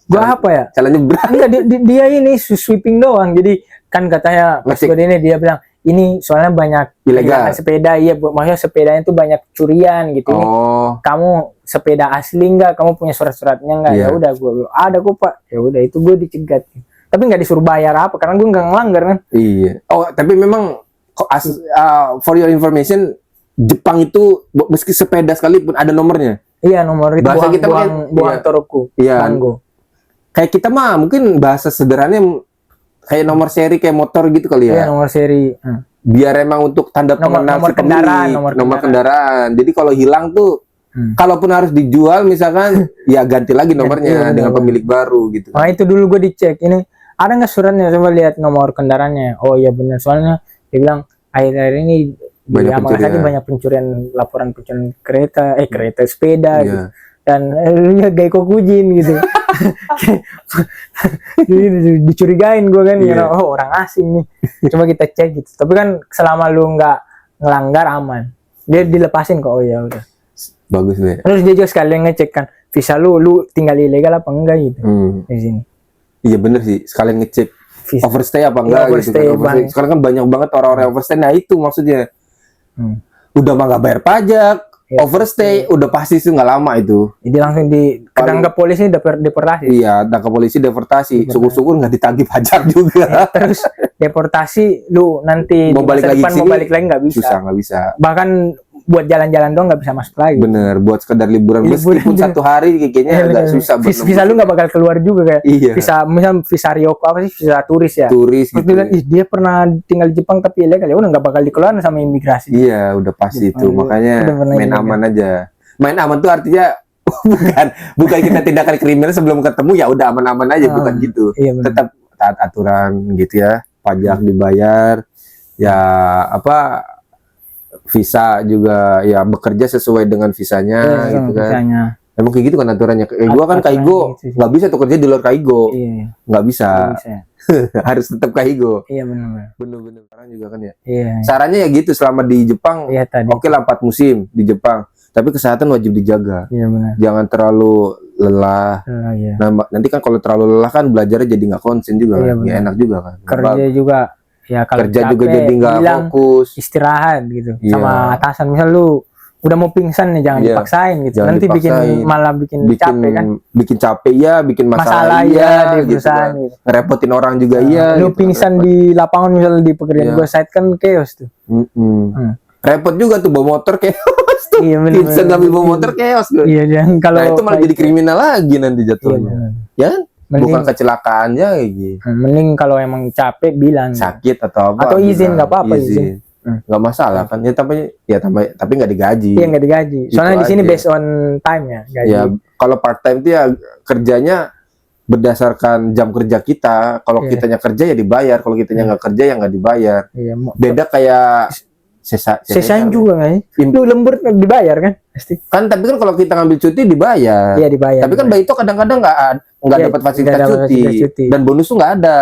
[SPEAKER 2] Gue apa ya?
[SPEAKER 1] Jalannya berat.
[SPEAKER 2] Enggak dia ini sweeping doang. Jadi kan katanya pas
[SPEAKER 1] Ngasih.
[SPEAKER 2] gue ini dia bilang ini soalnya banyak
[SPEAKER 1] Ilegal.
[SPEAKER 2] kehilangan sepeda, iya maksudnya sepedanya tuh banyak curian gitu. Ini
[SPEAKER 1] Oh,
[SPEAKER 2] kamu sepeda asli enggak? Kamu punya surat-suratnya enggak?
[SPEAKER 1] Iya.
[SPEAKER 2] Ya udah gue ada kok Pak. Ya udah itu gue dicegat. Tapi nggak disuruh bayar apa karena gue nggak ngelanggar kan.
[SPEAKER 1] iya. Oh, tapi memang for your information, Jepang itu meski sepeda sekalipun ada nomornya.
[SPEAKER 2] Iya nomor itu
[SPEAKER 1] Bahasa kita
[SPEAKER 2] buang
[SPEAKER 1] iya.
[SPEAKER 2] toroku.
[SPEAKER 1] Iya.
[SPEAKER 2] Banggo.
[SPEAKER 1] Kayak kita mah mungkin bahasa sederhananya kayak nomor seri kayak motor gitu kali
[SPEAKER 2] Iya
[SPEAKER 1] ya.
[SPEAKER 2] nomor seri.
[SPEAKER 1] Biar emang untuk tanda pengenal
[SPEAKER 2] nomor
[SPEAKER 1] si pemilik,
[SPEAKER 2] kendaraan,
[SPEAKER 1] nomor kendaraan. Jadi kalau hilang tuh kalaupun harus dijual misalkan ya ganti lagi nomornya
[SPEAKER 2] Iya,
[SPEAKER 1] dengan
[SPEAKER 2] benar.
[SPEAKER 1] pemilik baru gitu.
[SPEAKER 2] Nah itu dulu gue dicek ini ada nggak suratnya coba lihat nomor kendaraannya. Oh iya benar soalnya dia bilang akhir-akhir ini di
[SPEAKER 1] Banyak
[SPEAKER 2] Yamaha
[SPEAKER 1] pencurian.
[SPEAKER 2] banyak pencurian laporan pencurian kereta sepeda
[SPEAKER 1] Iya.
[SPEAKER 2] gitu. Dan gay kokujin gitu. Jadi dicurigain gue kan
[SPEAKER 1] Iya.
[SPEAKER 2] karena oh orang asing nih. Coba kita cek gitu. Tapi kan selama lu nggak ngelanggar aman. Dia dilepasin kok. Oh ya udah.
[SPEAKER 1] Bagus deh.
[SPEAKER 2] Terus dia juga sekalian ngecek kan visa lu tinggal ilegal apa enggak gitu di sini.
[SPEAKER 1] Iya bener sih, sekalian ngecek
[SPEAKER 2] Visa.
[SPEAKER 1] overstay apa
[SPEAKER 2] Iya,
[SPEAKER 1] enggak gitu
[SPEAKER 2] overstay,
[SPEAKER 1] kan. Overstay.
[SPEAKER 2] Bang.
[SPEAKER 1] Sekarang kan banyak banget orang-orang overstay. Nah itu maksudnya. udah mah nggak bayar pajak, overstay, udah pasti sih nggak lama itu.
[SPEAKER 2] Jadi langsung ketangkap polisi deportasi.
[SPEAKER 1] Iya, tangkap polisi deportasi. Syukur-syukur nggak ditagih pajak juga.
[SPEAKER 2] Terus deportasi, lu nanti
[SPEAKER 1] Mau
[SPEAKER 2] di
[SPEAKER 1] balik
[SPEAKER 2] masa
[SPEAKER 1] lagi
[SPEAKER 2] depan
[SPEAKER 1] ke
[SPEAKER 2] mau
[SPEAKER 1] sini,
[SPEAKER 2] balik lagi nggak bisa.
[SPEAKER 1] Susah, nggak bisa.
[SPEAKER 2] Bahkan buat jalan-jalan doang nggak bisa masuk lagi.
[SPEAKER 1] Bener, buat sekedar liburan meskipun
[SPEAKER 2] juga.
[SPEAKER 1] 1 hari kayaknya agak susah.
[SPEAKER 2] Visa lu nggak bakal keluar juga kayak.
[SPEAKER 1] Iya.
[SPEAKER 2] Visa misal visa Ryoko apa sih, visa turis ya.
[SPEAKER 1] Turis
[SPEAKER 2] Terus
[SPEAKER 1] gitu.
[SPEAKER 2] dia bilang, ih dia pernah tinggal di Jepang tapi ilegal, ya udah nggak bakal dikeluarin sama imigrasi.
[SPEAKER 1] Iya, udah pasti itu. Makanya
[SPEAKER 2] Udah pernah
[SPEAKER 1] main
[SPEAKER 2] ilegal.
[SPEAKER 1] aman aja. Main aman tuh artinya bukan kita tindakan kriminal sebelum ketemu ya udah aman-aman aja, bukan gitu.
[SPEAKER 2] Iya, benar.
[SPEAKER 1] Tetap taat aturan gitu ya. Pajak dibayar. Ya apa, visa juga ya bekerja sesuai dengan visanya gitu kan.
[SPEAKER 2] Visanya.
[SPEAKER 1] Emang kayak gitu kan aturannya. Gua kan
[SPEAKER 2] Aturan
[SPEAKER 1] Kaigo
[SPEAKER 2] gitu sih.
[SPEAKER 1] nggak bisa tuh kerja di luar Kaigo.
[SPEAKER 2] Iya.
[SPEAKER 1] Nggak bisa.
[SPEAKER 2] Nggak bisa.
[SPEAKER 1] Harus tetap Kaigo.
[SPEAKER 2] Iya benar.
[SPEAKER 1] Bener-bener sekarang juga kan ya.
[SPEAKER 2] Iya.
[SPEAKER 1] Sarannya ya gitu, selama di Jepang
[SPEAKER 2] Iya tadi.
[SPEAKER 1] oke lah 4 musim di Jepang. Tapi kesehatan wajib dijaga.
[SPEAKER 2] Iya benar.
[SPEAKER 1] Jangan terlalu lelah.
[SPEAKER 2] Iya.
[SPEAKER 1] Nah, nanti kan kalau terlalu lelah kan belajarnya jadi nggak konsen juga,
[SPEAKER 2] Iya,
[SPEAKER 1] kan? Nggak
[SPEAKER 2] benar.
[SPEAKER 1] enak juga kan.
[SPEAKER 2] Kerja juga ya kalau
[SPEAKER 1] Kerja juga
[SPEAKER 2] capek,
[SPEAKER 1] jadi nggak
[SPEAKER 2] bilang
[SPEAKER 1] fokus.
[SPEAKER 2] istirahat gitu.
[SPEAKER 1] Iya.
[SPEAKER 2] Sama atasan misal lu udah mau pingsan nih jangan
[SPEAKER 1] Iya.
[SPEAKER 2] dipaksain gitu.
[SPEAKER 1] Jangan
[SPEAKER 2] Nanti
[SPEAKER 1] dipaksain.
[SPEAKER 2] malah bikin capek kan.
[SPEAKER 1] Bikin capek ya, bikin masalah
[SPEAKER 2] Masalah
[SPEAKER 1] iya,
[SPEAKER 2] di
[SPEAKER 1] gitu
[SPEAKER 2] perusahaan
[SPEAKER 1] kan.
[SPEAKER 2] gitu.
[SPEAKER 1] Ngerepotin orang juga iya.
[SPEAKER 2] Lu
[SPEAKER 1] gitu.
[SPEAKER 2] pingsan
[SPEAKER 1] Repot.
[SPEAKER 2] di lapangan misal di pekerjaan
[SPEAKER 1] Iya.
[SPEAKER 2] gua site kan chaos tuh.
[SPEAKER 1] Repot juga tuh bawa motor chaos tuh.
[SPEAKER 2] Iya, bener,
[SPEAKER 1] Pingsan
[SPEAKER 2] bener.
[SPEAKER 1] ngambil bawa motor chaos tuh.
[SPEAKER 2] Iya jangan kalau
[SPEAKER 1] Nah itu malah jadi kriminal lagi nanti
[SPEAKER 2] Iya,
[SPEAKER 1] jatuhnya.
[SPEAKER 2] bener.
[SPEAKER 1] Ya kan?
[SPEAKER 2] Mending-
[SPEAKER 1] Bukan kecelakaan aja kayak gitu.
[SPEAKER 2] Mending kalau emang capek bilang.
[SPEAKER 1] Sakit atau apa?
[SPEAKER 2] Atau izin,
[SPEAKER 1] bilang.
[SPEAKER 2] nggak apa-apa, izin.
[SPEAKER 1] Nggak masalah kan? Tapi nggak digaji.
[SPEAKER 2] Iya nggak digaji.
[SPEAKER 1] Itu
[SPEAKER 2] Soalnya di sini
[SPEAKER 1] aja.
[SPEAKER 2] based on time ya gaji.
[SPEAKER 1] Ya kalau part time itu ya kerjanya berdasarkan jam kerja kita. Kalau
[SPEAKER 2] Iya.
[SPEAKER 1] kitanya kerja ya dibayar, kalau kitanya nggak kerja ya nggak dibayar.
[SPEAKER 2] Iya.
[SPEAKER 1] Beda kayak
[SPEAKER 2] Sesain juga nggak sih? Lu lembur dibayar kan? Pasti.
[SPEAKER 1] kan, tapi kan kalau kita ngambil cuti dibayar.
[SPEAKER 2] Iya dibayar.
[SPEAKER 1] Tapi kan Baito kadang-kadang nggak
[SPEAKER 2] Iya,
[SPEAKER 1] dapat fasilitas
[SPEAKER 2] nggak dapat
[SPEAKER 1] cuti.
[SPEAKER 2] fasilitas cuti.
[SPEAKER 1] Dan bonus tuh nggak ada.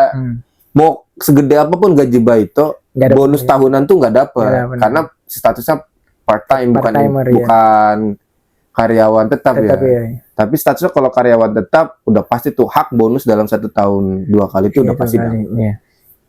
[SPEAKER 1] Mau segede apapun gaji Baito,
[SPEAKER 2] Nggak ada
[SPEAKER 1] bonus tahunan tuh nggak dapat
[SPEAKER 2] Nggak dapat.
[SPEAKER 1] karena statusnya part time, bukan
[SPEAKER 2] Part-timer, iya.
[SPEAKER 1] bukan karyawan tetap ya.
[SPEAKER 2] Tetap ya.
[SPEAKER 1] Tapi statusnya kalau karyawan tetap udah pasti tuh hak bonus dalam 1 tahun 2 kali itu udah
[SPEAKER 2] Iya,
[SPEAKER 1] pasti
[SPEAKER 2] dua kali,
[SPEAKER 1] dapat.
[SPEAKER 2] iya.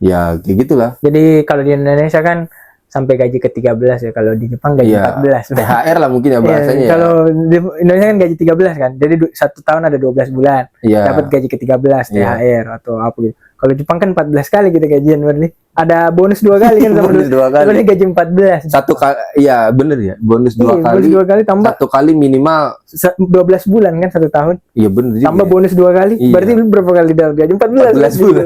[SPEAKER 1] Ya kayak gitulah.
[SPEAKER 2] Jadi kalau di Indonesia kan sampai gaji ke-13 ya. Kalau di Jepang gaji
[SPEAKER 1] Iya.
[SPEAKER 2] 14.
[SPEAKER 1] THR lah mungkin ya bahasanya.
[SPEAKER 2] Iya, kalau di Indonesia kan gaji 13 kan. Jadi 1 tahun ada 12 bulan.
[SPEAKER 1] Iya.
[SPEAKER 2] Dapat gaji ke-13
[SPEAKER 1] Iya.
[SPEAKER 2] THR atau apa gitu. Kalau Jepang kan 14 kali kita gajian berarti. Ada bonus 2 kali kan sama
[SPEAKER 1] Bonus 2 kali.
[SPEAKER 2] Berarti gaji 14.
[SPEAKER 1] Satu kali, iya bener ya, bonus 2
[SPEAKER 2] Iya,
[SPEAKER 1] kali.
[SPEAKER 2] bonus 2 kali tambah
[SPEAKER 1] 1 kali minimal.
[SPEAKER 2] 12 bulan kan 1 tahun.
[SPEAKER 1] Iya bener juga.
[SPEAKER 2] Tambah bonus 2 kali.
[SPEAKER 1] Iya.
[SPEAKER 2] Berarti lu berapa kali dapat gaji? 14.
[SPEAKER 1] 14 bulan.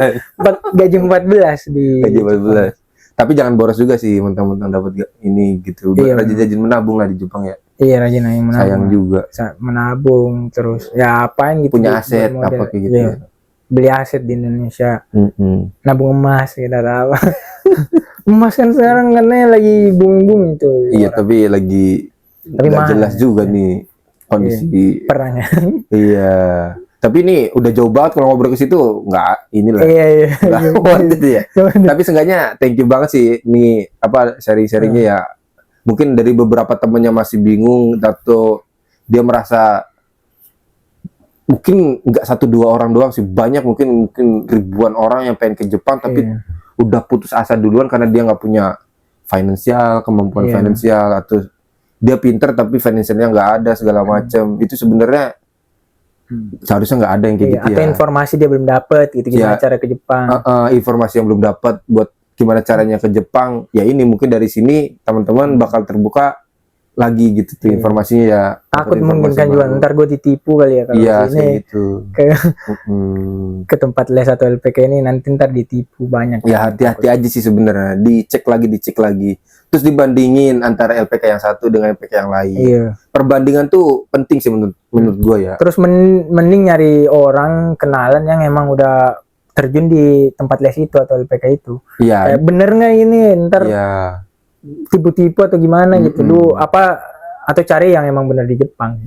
[SPEAKER 2] Gaji 14 di
[SPEAKER 1] Gaji 14. Tapi jangan boros juga sih mentang-mentang dapat ini gitu.
[SPEAKER 2] Iya,
[SPEAKER 1] Rajin-rajin menabung lah di Jepang ya.
[SPEAKER 2] Iya rajin aja menabung.
[SPEAKER 1] Sayang juga.
[SPEAKER 2] Menabung terus ya apain gitu.
[SPEAKER 1] Punya
[SPEAKER 2] buat
[SPEAKER 1] aset
[SPEAKER 2] modal.
[SPEAKER 1] apa kayak gitu.
[SPEAKER 2] Iya. Beli aset di Indonesia. Nabung emas gitu apa. Emas kan sekarang katanya lagi booming tuh.
[SPEAKER 1] Iya, tapi lagi
[SPEAKER 2] Tapi
[SPEAKER 1] nggak
[SPEAKER 2] mahal.
[SPEAKER 1] jelas juga nih kondisi.
[SPEAKER 2] Perangnya.
[SPEAKER 1] Iya. Tapi ini udah jauh banget kalau ngobrol ke situ, nggak inilah.
[SPEAKER 2] Iya.
[SPEAKER 1] Nggak worth it ya. Tapi seenggaknya thank you banget sih nih apa sharing-sharingnya ya. Mungkin dari beberapa temennya masih bingung atau dia merasa mungkin nggak 1-2 orang doang sih, banyak mungkin ribuan orang yang pengen ke Jepang tapi
[SPEAKER 2] Iya.
[SPEAKER 1] udah putus asa duluan karena dia nggak punya kemampuan
[SPEAKER 2] Iya.
[SPEAKER 1] finansial, atau dia pinter tapi finansialnya nggak ada segala macam. Itu sebenarnya seharusnya nggak ada yang kayak
[SPEAKER 2] Iya,
[SPEAKER 1] gitu
[SPEAKER 2] atau
[SPEAKER 1] ya.
[SPEAKER 2] informasi dia belum dapat gitu gimana
[SPEAKER 1] Iya.
[SPEAKER 2] cara ke Jepang.
[SPEAKER 1] Informasi yang belum dapat buat gimana caranya ke Jepang, ya ini mungkin dari sini teman-teman bakal terbuka lagi gitu tuh
[SPEAKER 2] Iya.
[SPEAKER 1] informasinya ya.
[SPEAKER 2] Takut
[SPEAKER 1] dapat
[SPEAKER 2] mungkin
[SPEAKER 1] informasi
[SPEAKER 2] kan juga
[SPEAKER 1] baru.
[SPEAKER 2] ntar gue ditipu kali ya kalau
[SPEAKER 1] Iya
[SPEAKER 2] ke sini
[SPEAKER 1] kayak gitu.
[SPEAKER 2] ke
[SPEAKER 1] Mm-mm.
[SPEAKER 2] ke tempat les atau LPK ini nanti ntar ditipu banyak.
[SPEAKER 1] Ya hati-hati aja sih sebenarnya, dicek lagi, terus dibandingin antara LPK yang satu dengan LPK yang lain.
[SPEAKER 2] Iya.
[SPEAKER 1] Perbandingan tuh penting sih menurut gue ya.
[SPEAKER 2] Terus mending nyari orang kenalan yang emang udah terjun di tempat les itu atau LPK itu.
[SPEAKER 1] Iya.
[SPEAKER 2] Kayak bener nggak ini ntar
[SPEAKER 1] Iya.
[SPEAKER 2] tipu-tipu atau gimana gitu lu apa atau cari yang emang bener di Jepang.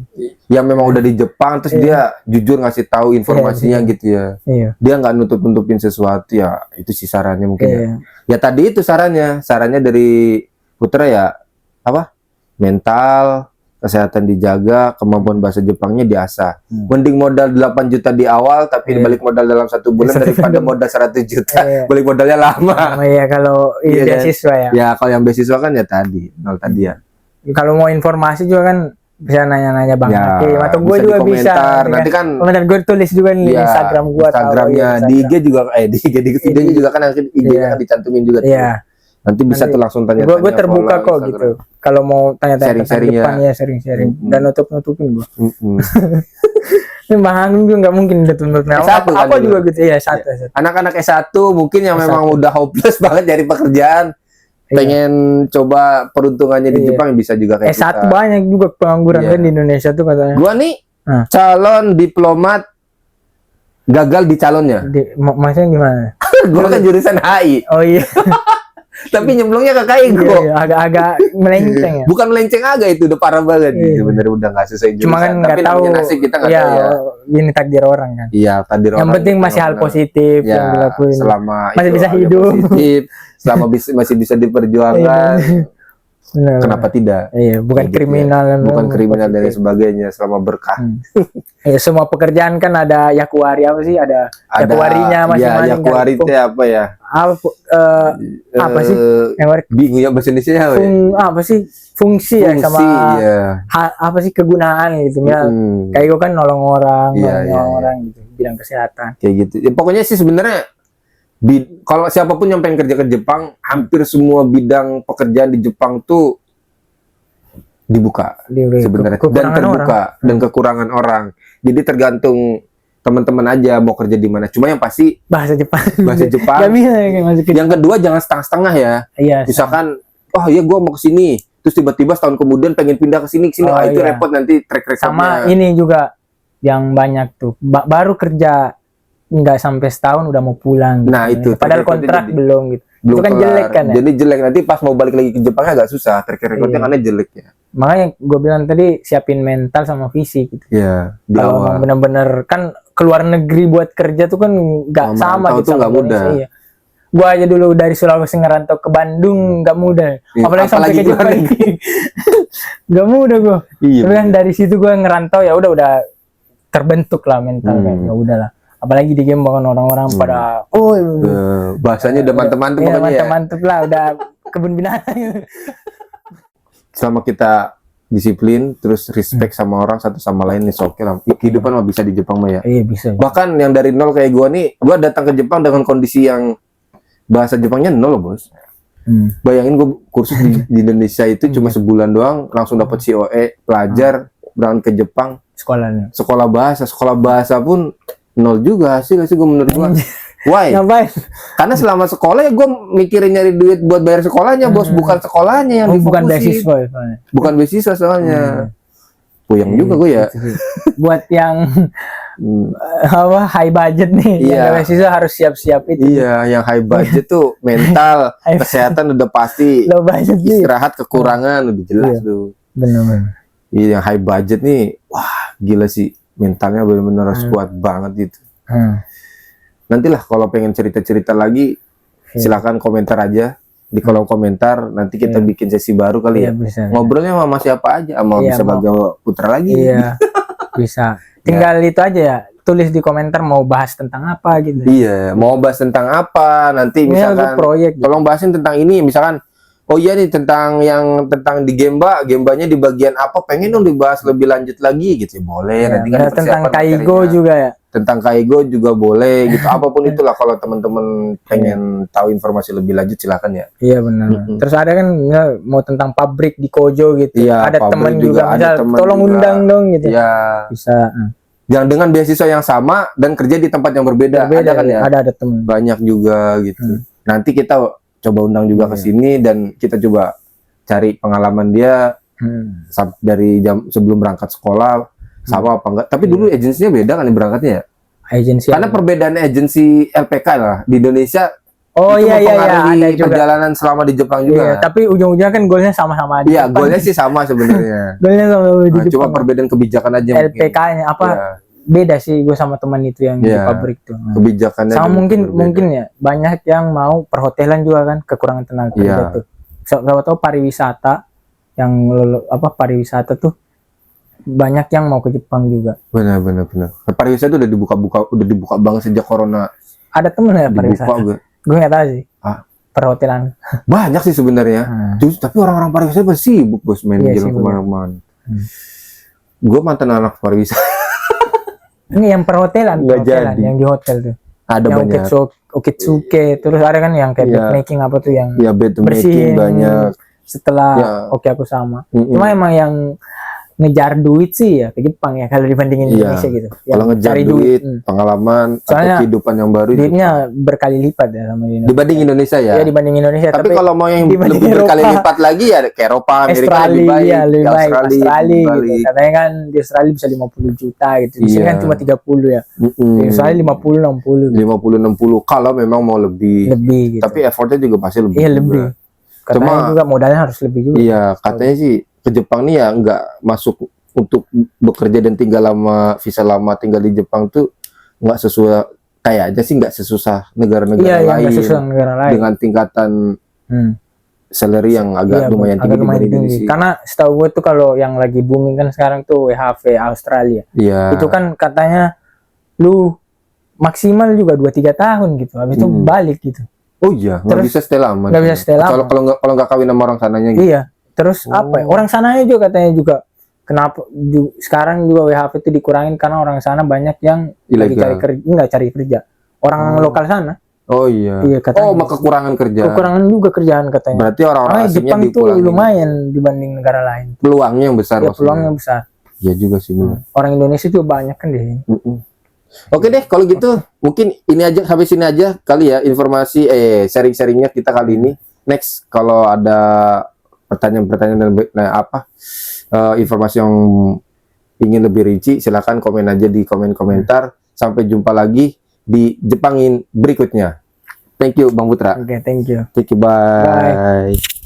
[SPEAKER 1] Yang memang udah di Jepang terus dia jujur ngasih tahu informasinya gitu ya.
[SPEAKER 2] Iya.
[SPEAKER 1] Dia nggak nutup-nutupin sesuatu ya, itu sih sarannya mungkin ya.
[SPEAKER 2] Iya.
[SPEAKER 1] Ya tadi itu sarannya dari Putra ya, apa? Mental, kesehatan dijaga, kemampuan bahasa Jepangnya diasah. Mending modal 8 juta di awal tapi balik modal dalam 1 bulan daripada modal 100 juta.
[SPEAKER 2] Iya.
[SPEAKER 1] Balik modalnya lama.
[SPEAKER 2] Oh iya kalau
[SPEAKER 1] Iya, kan?
[SPEAKER 2] beasiswa ya.
[SPEAKER 1] Ya kalau yang beasiswa kan ya tadi, nol tadi ya.
[SPEAKER 2] kalau mau informasi juga kan bisa nanya-nanya Bang
[SPEAKER 1] Ya,
[SPEAKER 2] Hakim atau gue
[SPEAKER 1] bisa
[SPEAKER 2] juga
[SPEAKER 1] di
[SPEAKER 2] bisa
[SPEAKER 1] komentar. Nanti kan
[SPEAKER 2] komentar gue tulis juga di
[SPEAKER 1] ya,
[SPEAKER 2] Instagram gue
[SPEAKER 1] Instagramnya di IG juga di IG di videonya juga kan nanti IG-nya
[SPEAKER 2] Iya.
[SPEAKER 1] kan dicantumin juga tuh.
[SPEAKER 2] Iya.
[SPEAKER 1] Nanti bisa
[SPEAKER 2] Nanti
[SPEAKER 1] tuh langsung tanya-tanya.
[SPEAKER 2] gue terbuka
[SPEAKER 1] follow
[SPEAKER 2] kok
[SPEAKER 1] Instagram.
[SPEAKER 2] gitu kalau mau tanya-tanya tentang
[SPEAKER 1] Sharing-sharing ya.
[SPEAKER 2] Jepang ya sharing-sharing dan nutup-nutupin gue. Ini Bang Hakim juga nggak mungkin nutup-nutupin.
[SPEAKER 1] S1 kan
[SPEAKER 2] Apa
[SPEAKER 1] dulu.
[SPEAKER 2] juga gitu ya satu.
[SPEAKER 1] Anak-anak S1 mungkin yang
[SPEAKER 2] S1.
[SPEAKER 1] memang udah hopeless banget cari pekerjaan, pengen coba peruntungannya di
[SPEAKER 2] Iya.
[SPEAKER 1] Jepang bisa juga kayak
[SPEAKER 2] S1
[SPEAKER 1] kita.
[SPEAKER 2] banyak juga pengangguran
[SPEAKER 1] Iya.
[SPEAKER 2] kan di Indonesia tuh katanya.
[SPEAKER 1] Gua nih calon diplomat gagal di calonnya.
[SPEAKER 2] Maksudnya gimana?
[SPEAKER 1] Gua kan jurusan HI,
[SPEAKER 2] Oh iya.
[SPEAKER 1] tapi nyemplungnya ke KI
[SPEAKER 2] Iya,
[SPEAKER 1] gua.
[SPEAKER 2] iya, agak-agak melenceng ya.
[SPEAKER 1] Bukan melenceng agak itu udah parah banget
[SPEAKER 2] Iya.
[SPEAKER 1] sebenarnya udah nggak sesuai jurusan.
[SPEAKER 2] Cuma kan nggak
[SPEAKER 1] tapi
[SPEAKER 2] tahu.
[SPEAKER 1] namanya nasib kita nggak
[SPEAKER 2] Iya,
[SPEAKER 1] tahu ya.
[SPEAKER 2] ini takdir orang kan.
[SPEAKER 1] Iya, tadi
[SPEAKER 2] Yang penting masih hal positif
[SPEAKER 1] ya,
[SPEAKER 2] yang dilakuin.
[SPEAKER 1] selama
[SPEAKER 2] Masih
[SPEAKER 1] itu
[SPEAKER 2] bisa
[SPEAKER 1] hal yang
[SPEAKER 2] hidup.
[SPEAKER 1] positif, selama masih bisa diperjuangkan.
[SPEAKER 2] Benar.
[SPEAKER 1] Kenapa tidak?
[SPEAKER 2] Iya, bukan
[SPEAKER 1] Kayak gitu
[SPEAKER 2] kriminal
[SPEAKER 1] ya.
[SPEAKER 2] kan,
[SPEAKER 1] Bukan kriminal dan lain
[SPEAKER 2] positif.
[SPEAKER 1] sebagainya selama berkah.
[SPEAKER 2] Ya, semua pekerjaan kan ada yakuari apa sih? Ada yakuarinya masing-masing.
[SPEAKER 1] Ya, yakuari
[SPEAKER 2] kan.
[SPEAKER 1] itu apa ya?
[SPEAKER 2] Apa sih? Yakuari
[SPEAKER 1] Bingung ya bahasa Indonesia apa ya?
[SPEAKER 2] apa sih? Fungsi ya sama
[SPEAKER 1] ya.
[SPEAKER 2] apa sih kegunaan gitu. Ya, kayak gue kan nolong orang,
[SPEAKER 1] Iya, iya,
[SPEAKER 2] nolong orang gitu, bidang kesehatan.
[SPEAKER 1] Kayak gitu. Ya, pokoknya sih sebenarnya kalau siapapun yang pengen kerja ke Jepang, hampir semua bidang pekerjaan di Jepang tuh dibuka sebenarnya dan terbuka dan kekurangan orang. Jadi tergantung teman-teman aja mau kerja di mana. Cuma yang pasti
[SPEAKER 2] bahasa Jepang.
[SPEAKER 1] Bahasa Jepang.
[SPEAKER 2] Gak bisa ya, masuk ke
[SPEAKER 1] Yang kedua jangan setengah-setengah ya.
[SPEAKER 2] Iya.
[SPEAKER 1] Misalkan, oh iya gue mau ke sini, terus tiba-tiba setahun kemudian pengen pindah ke sini, itu
[SPEAKER 2] iya.
[SPEAKER 1] repot nanti track recordnya.
[SPEAKER 2] Sama ini juga yang banyak tuh baru kerja nggak sampai setahun udah mau pulang gitu.
[SPEAKER 1] Nah itu
[SPEAKER 2] padahal kontrak belum gitu
[SPEAKER 1] belum
[SPEAKER 2] itu kan
[SPEAKER 1] kelar.
[SPEAKER 2] jelek kan ya?
[SPEAKER 1] Jadi jelek, nanti pas mau balik lagi ke Jepangnya agak susah track recordnya
[SPEAKER 2] Iya.
[SPEAKER 1] karena jelek ya.
[SPEAKER 2] Makanya gue bilang tadi siapin mental sama fisik gitu.
[SPEAKER 1] Iya, di
[SPEAKER 2] Kalau
[SPEAKER 1] awal.
[SPEAKER 2] bener-bener kan keluar negeri buat kerja tuh kan nggak sama
[SPEAKER 1] merantau
[SPEAKER 2] gitu
[SPEAKER 1] tuh
[SPEAKER 2] sama
[SPEAKER 1] nggak mudah.
[SPEAKER 2] Indonesia, iya. Gua aja dulu dari Sulawesi ngerantau ke Bandung nggak mudah.
[SPEAKER 1] Iya,
[SPEAKER 2] Apalagi sampai ke
[SPEAKER 1] keluar
[SPEAKER 2] Jepang.
[SPEAKER 1] negeri.
[SPEAKER 2] Nggak mudah gua.
[SPEAKER 1] Iya.
[SPEAKER 2] Tapi kan dari situ gua ngerantau ya udah terbentuk lah mental kayak ya udahlah. Apalagi di game bahkan orang-orang pada
[SPEAKER 1] bahasanya udah mantep-mantep
[SPEAKER 2] iya,
[SPEAKER 1] pokoknya ya.
[SPEAKER 2] mantep lah udah kebun binatang.
[SPEAKER 1] Selama kita disiplin terus respect sama orang satu sama lain nih oke lah. Kehidupan mah bisa di Jepang mah ya.
[SPEAKER 2] Iya bisa.
[SPEAKER 1] Bahkan yang dari nol kayak gua nih, gua datang ke Jepang dengan kondisi yang bahasa Jepangnya nol loh, Bos. Bayangin gua kursus di Indonesia itu cuma sebulan doang langsung dapat COE, pelajar berangkat ke Jepang,
[SPEAKER 2] Sekolahnya.
[SPEAKER 1] sekolah bahasa pun nol juga hasil sih gua menurut gua. Why?
[SPEAKER 2] Ngapain?
[SPEAKER 1] Karena selama sekolah ya gue mikirin nyari duit buat bayar sekolahnya, Bos, bukan sekolahnya yang
[SPEAKER 2] bukan
[SPEAKER 1] difokusin.
[SPEAKER 2] beasiswa ya.
[SPEAKER 1] Bukan beasiswa soalnya. Puyeng juga gue ya.
[SPEAKER 2] Buat yang apa high budget nih,
[SPEAKER 1] Iya.
[SPEAKER 2] yang beasiswa harus siap-siap itu.
[SPEAKER 1] Iya, yang high budget tuh mental, kesehatan udah pasti.
[SPEAKER 2] Low budget sih.
[SPEAKER 1] Istirahat kekurangan udah jelas tuh.
[SPEAKER 2] Benar-benar.
[SPEAKER 1] Iya, yang high budget nih, wah gila sih, mentalnya benar-benar harus kuat banget itu. Nantilah kalau pengen cerita-cerita lagi, silakan komentar aja di kolom komentar. Nanti kita bikin sesi baru kali ya.
[SPEAKER 2] Bisa.
[SPEAKER 1] Ngobrolnya sama siapa aja, sama bisa Bagio Putra lagi.
[SPEAKER 2] Iya, bisa. Tinggal itu aja ya, tulis di komentar mau bahas tentang apa gitu.
[SPEAKER 1] Iya, mau bahas tentang apa nanti
[SPEAKER 2] Ini
[SPEAKER 1] misalkan.
[SPEAKER 2] proyek. Gitu.
[SPEAKER 1] Tolong bahasin tentang ini, misalkan. Oh iya nih tentang di Gembanya di bagian apa? Pengen dong dibahas lebih lanjut lagi gitu. Boleh.
[SPEAKER 2] Ya,
[SPEAKER 1] nanti kan
[SPEAKER 2] tentang
[SPEAKER 1] persiapan
[SPEAKER 2] Kaigo
[SPEAKER 1] materinya.
[SPEAKER 2] juga ya.
[SPEAKER 1] Tentang Kaigo juga boleh gitu. Apapun itulah kalau teman-teman pengen tahu informasi lebih lanjut silakan ya.
[SPEAKER 2] Iya benar. Terus ada kan ya, mau tentang pabrik di Kojo gitu.
[SPEAKER 1] Iya,
[SPEAKER 2] ada
[SPEAKER 1] pabrik
[SPEAKER 2] teman
[SPEAKER 1] juga,
[SPEAKER 2] juga,
[SPEAKER 1] ada
[SPEAKER 2] misal
[SPEAKER 1] teman
[SPEAKER 2] tolong
[SPEAKER 1] juga.
[SPEAKER 2] undang dong gitu.
[SPEAKER 1] Iya.
[SPEAKER 2] Bisa.
[SPEAKER 1] Yang dengan beasiswa yang sama dan kerja di tempat yang berbeda. Ada kan ya?
[SPEAKER 2] Ada teman.
[SPEAKER 1] Banyak juga gitu. Nanti kita coba undang juga ke sini dan kita coba cari pengalaman dia dari jam sebelum berangkat sekolah sama apa enggak. Tapi dulu agensinya beda kan berangkatnya ya?
[SPEAKER 2] Agensi.
[SPEAKER 1] Karena perbedaan agensi LPK lah di Indonesia.
[SPEAKER 2] Oh
[SPEAKER 1] itu
[SPEAKER 2] iya
[SPEAKER 1] mempengaruhi
[SPEAKER 2] ada juga.
[SPEAKER 1] perjalanan selama di Jepang juga.
[SPEAKER 2] Iya, tapi ujung-ujungnya kan golnya sama-sama aja.
[SPEAKER 1] Iya, golnya sih sama sebenarnya.
[SPEAKER 2] Golnya sama di
[SPEAKER 1] Nah, cuma
[SPEAKER 2] Jepang.
[SPEAKER 1] perbedaan kebijakan aja mungkin.
[SPEAKER 2] LPK-nya apa?
[SPEAKER 1] Iya.
[SPEAKER 2] Beda sih gue sama teman itu yang di pabrik tuh.
[SPEAKER 1] Kebijakannya
[SPEAKER 2] Sama
[SPEAKER 1] juga berbeda.
[SPEAKER 2] mungkin ya banyak yang mau perhotelan juga kan kekurangan tenaga kerja tuh. Gak tahu pariwisata yang pariwisata tuh banyak yang mau ke Jepang juga.
[SPEAKER 1] Benar. Pariwisata udah dibuka banget sejak corona.
[SPEAKER 2] Ada temen ya
[SPEAKER 1] Dibuka
[SPEAKER 2] pariwisata?
[SPEAKER 1] gue.
[SPEAKER 2] Gue nggak tahu sih. perhotelan.
[SPEAKER 1] Banyak sih sebenarnya. Tapi orang-orang pariwisata sibuk bos main
[SPEAKER 2] Iya
[SPEAKER 1] jalan
[SPEAKER 2] sih,
[SPEAKER 1] kemana-mana. Gue mantan anak pariwisata.
[SPEAKER 2] Ini yang perhotelan,
[SPEAKER 1] Nggak
[SPEAKER 2] perhotelan
[SPEAKER 1] jadi.
[SPEAKER 2] yang di hotel tuh.
[SPEAKER 1] Ada
[SPEAKER 2] Yang
[SPEAKER 1] banyak.
[SPEAKER 2] Okitsuke, terus ada kan yang kayak
[SPEAKER 1] Iya.
[SPEAKER 2] bed making apa tuh yang
[SPEAKER 1] Ya bed making
[SPEAKER 2] bersihin
[SPEAKER 1] banyak.
[SPEAKER 2] setelah
[SPEAKER 1] Ya.
[SPEAKER 2] oke aku sama.
[SPEAKER 1] Mm-mm.
[SPEAKER 2] Cuma emang yang ngejar duit sih ya ke Jepang ya kalau dibandingin
[SPEAKER 1] Iya.
[SPEAKER 2] Indonesia gitu.
[SPEAKER 1] Kalau
[SPEAKER 2] Yang
[SPEAKER 1] ngejar
[SPEAKER 2] cari
[SPEAKER 1] duit,
[SPEAKER 2] Hmm.
[SPEAKER 1] pengalaman
[SPEAKER 2] Soalnya
[SPEAKER 1] atau kehidupan yang baru itu
[SPEAKER 2] duitnya berkali lipat ya sama Indonesia.
[SPEAKER 1] dibanding Indonesia ya.
[SPEAKER 2] Ya dibanding Indonesia.
[SPEAKER 1] Tapi kalau mau yang
[SPEAKER 2] dibanding
[SPEAKER 1] lebih berkali
[SPEAKER 2] Eropa,
[SPEAKER 1] lipat lagi ya ke Eropa, Amerika lebih
[SPEAKER 2] Australia
[SPEAKER 1] baik.
[SPEAKER 2] ya, lebih
[SPEAKER 1] Ke
[SPEAKER 2] baik. Australia
[SPEAKER 1] lebih
[SPEAKER 2] gitu.
[SPEAKER 1] baik.
[SPEAKER 2] Katanya kan di Australia bisa 50 juta gitu. Di sini
[SPEAKER 1] Iya.
[SPEAKER 2] kan cuma 30 ya.
[SPEAKER 1] Mm-mm.
[SPEAKER 2] Di Australia 50 60 gitu.
[SPEAKER 1] 50-60 kalau memang mau lebih.
[SPEAKER 2] Lebih gitu.
[SPEAKER 1] Tapi effortnya juga pasti lebih.
[SPEAKER 2] Iya
[SPEAKER 1] juga.
[SPEAKER 2] lebih. Katanya
[SPEAKER 1] Cuma-
[SPEAKER 2] juga modalnya harus lebih juga.
[SPEAKER 1] Iya, katanya sih ke Jepang nih ya nggak masuk untuk bekerja dan tinggal lama, visa lama tinggal di Jepang tuh nggak sesuai, kayaknya sih nggak sesusah negara-negara
[SPEAKER 2] Iya,
[SPEAKER 1] lain
[SPEAKER 2] yang sesuai negara lain.
[SPEAKER 1] dengan tingkatan salary yang agak
[SPEAKER 2] Iya,
[SPEAKER 1] lumayan tinggi
[SPEAKER 2] agak lumayan
[SPEAKER 1] dibanding
[SPEAKER 2] tinggi.
[SPEAKER 1] Indonesia.
[SPEAKER 2] Karena setahu gue tuh kalau yang lagi booming kan sekarang tuh WHV Australia.
[SPEAKER 1] Iya.
[SPEAKER 2] Itu kan katanya lu maksimal juga 2-3 tahun gitu. Habis itu balik gitu.
[SPEAKER 1] Oh iya, nggak
[SPEAKER 2] Terus
[SPEAKER 1] bisa stay lama.
[SPEAKER 2] nggak bisa stay lama.
[SPEAKER 1] Kalau nggak kawin sama orang sananya gitu.
[SPEAKER 2] Iya. Terus apa ya? Orang sananya juga katanya juga kenapa sekarang juga WHV itu dikurangin karena orang sana banyak yang lagi
[SPEAKER 1] Ilegal.
[SPEAKER 2] cari kerja, enggak cari kerja. Orang lokal sana.
[SPEAKER 1] Oh iya.
[SPEAKER 2] Iya, katanya.
[SPEAKER 1] Oh, kekurangan kerja.
[SPEAKER 2] Kekurangan juga kerjaan katanya.
[SPEAKER 1] Berarti orang-orang
[SPEAKER 2] Makanya
[SPEAKER 1] asingnya
[SPEAKER 2] Jepang tuh
[SPEAKER 1] dikurangin.
[SPEAKER 2] lumayan dibanding negara lain.
[SPEAKER 1] Peluangnya yang besar
[SPEAKER 2] Ya,
[SPEAKER 1] maksudnya.
[SPEAKER 2] peluangnya besar.
[SPEAKER 1] Iya juga sih benar.
[SPEAKER 2] Orang Indonesia juga banyak kan di sini.
[SPEAKER 1] Oke deh, kalau gitu mungkin ini aja, sampai sini aja kali ya informasi sharing-sharingnya kita kali ini. Next kalau ada pertanyaan-pertanyaan dan informasi yang ingin lebih rinci, silakan komen aja di komentar. Sampai jumpa lagi di Jepangin berikutnya. Thank you Bang Putra.
[SPEAKER 2] Oke, thank you.
[SPEAKER 1] Thank you, bye.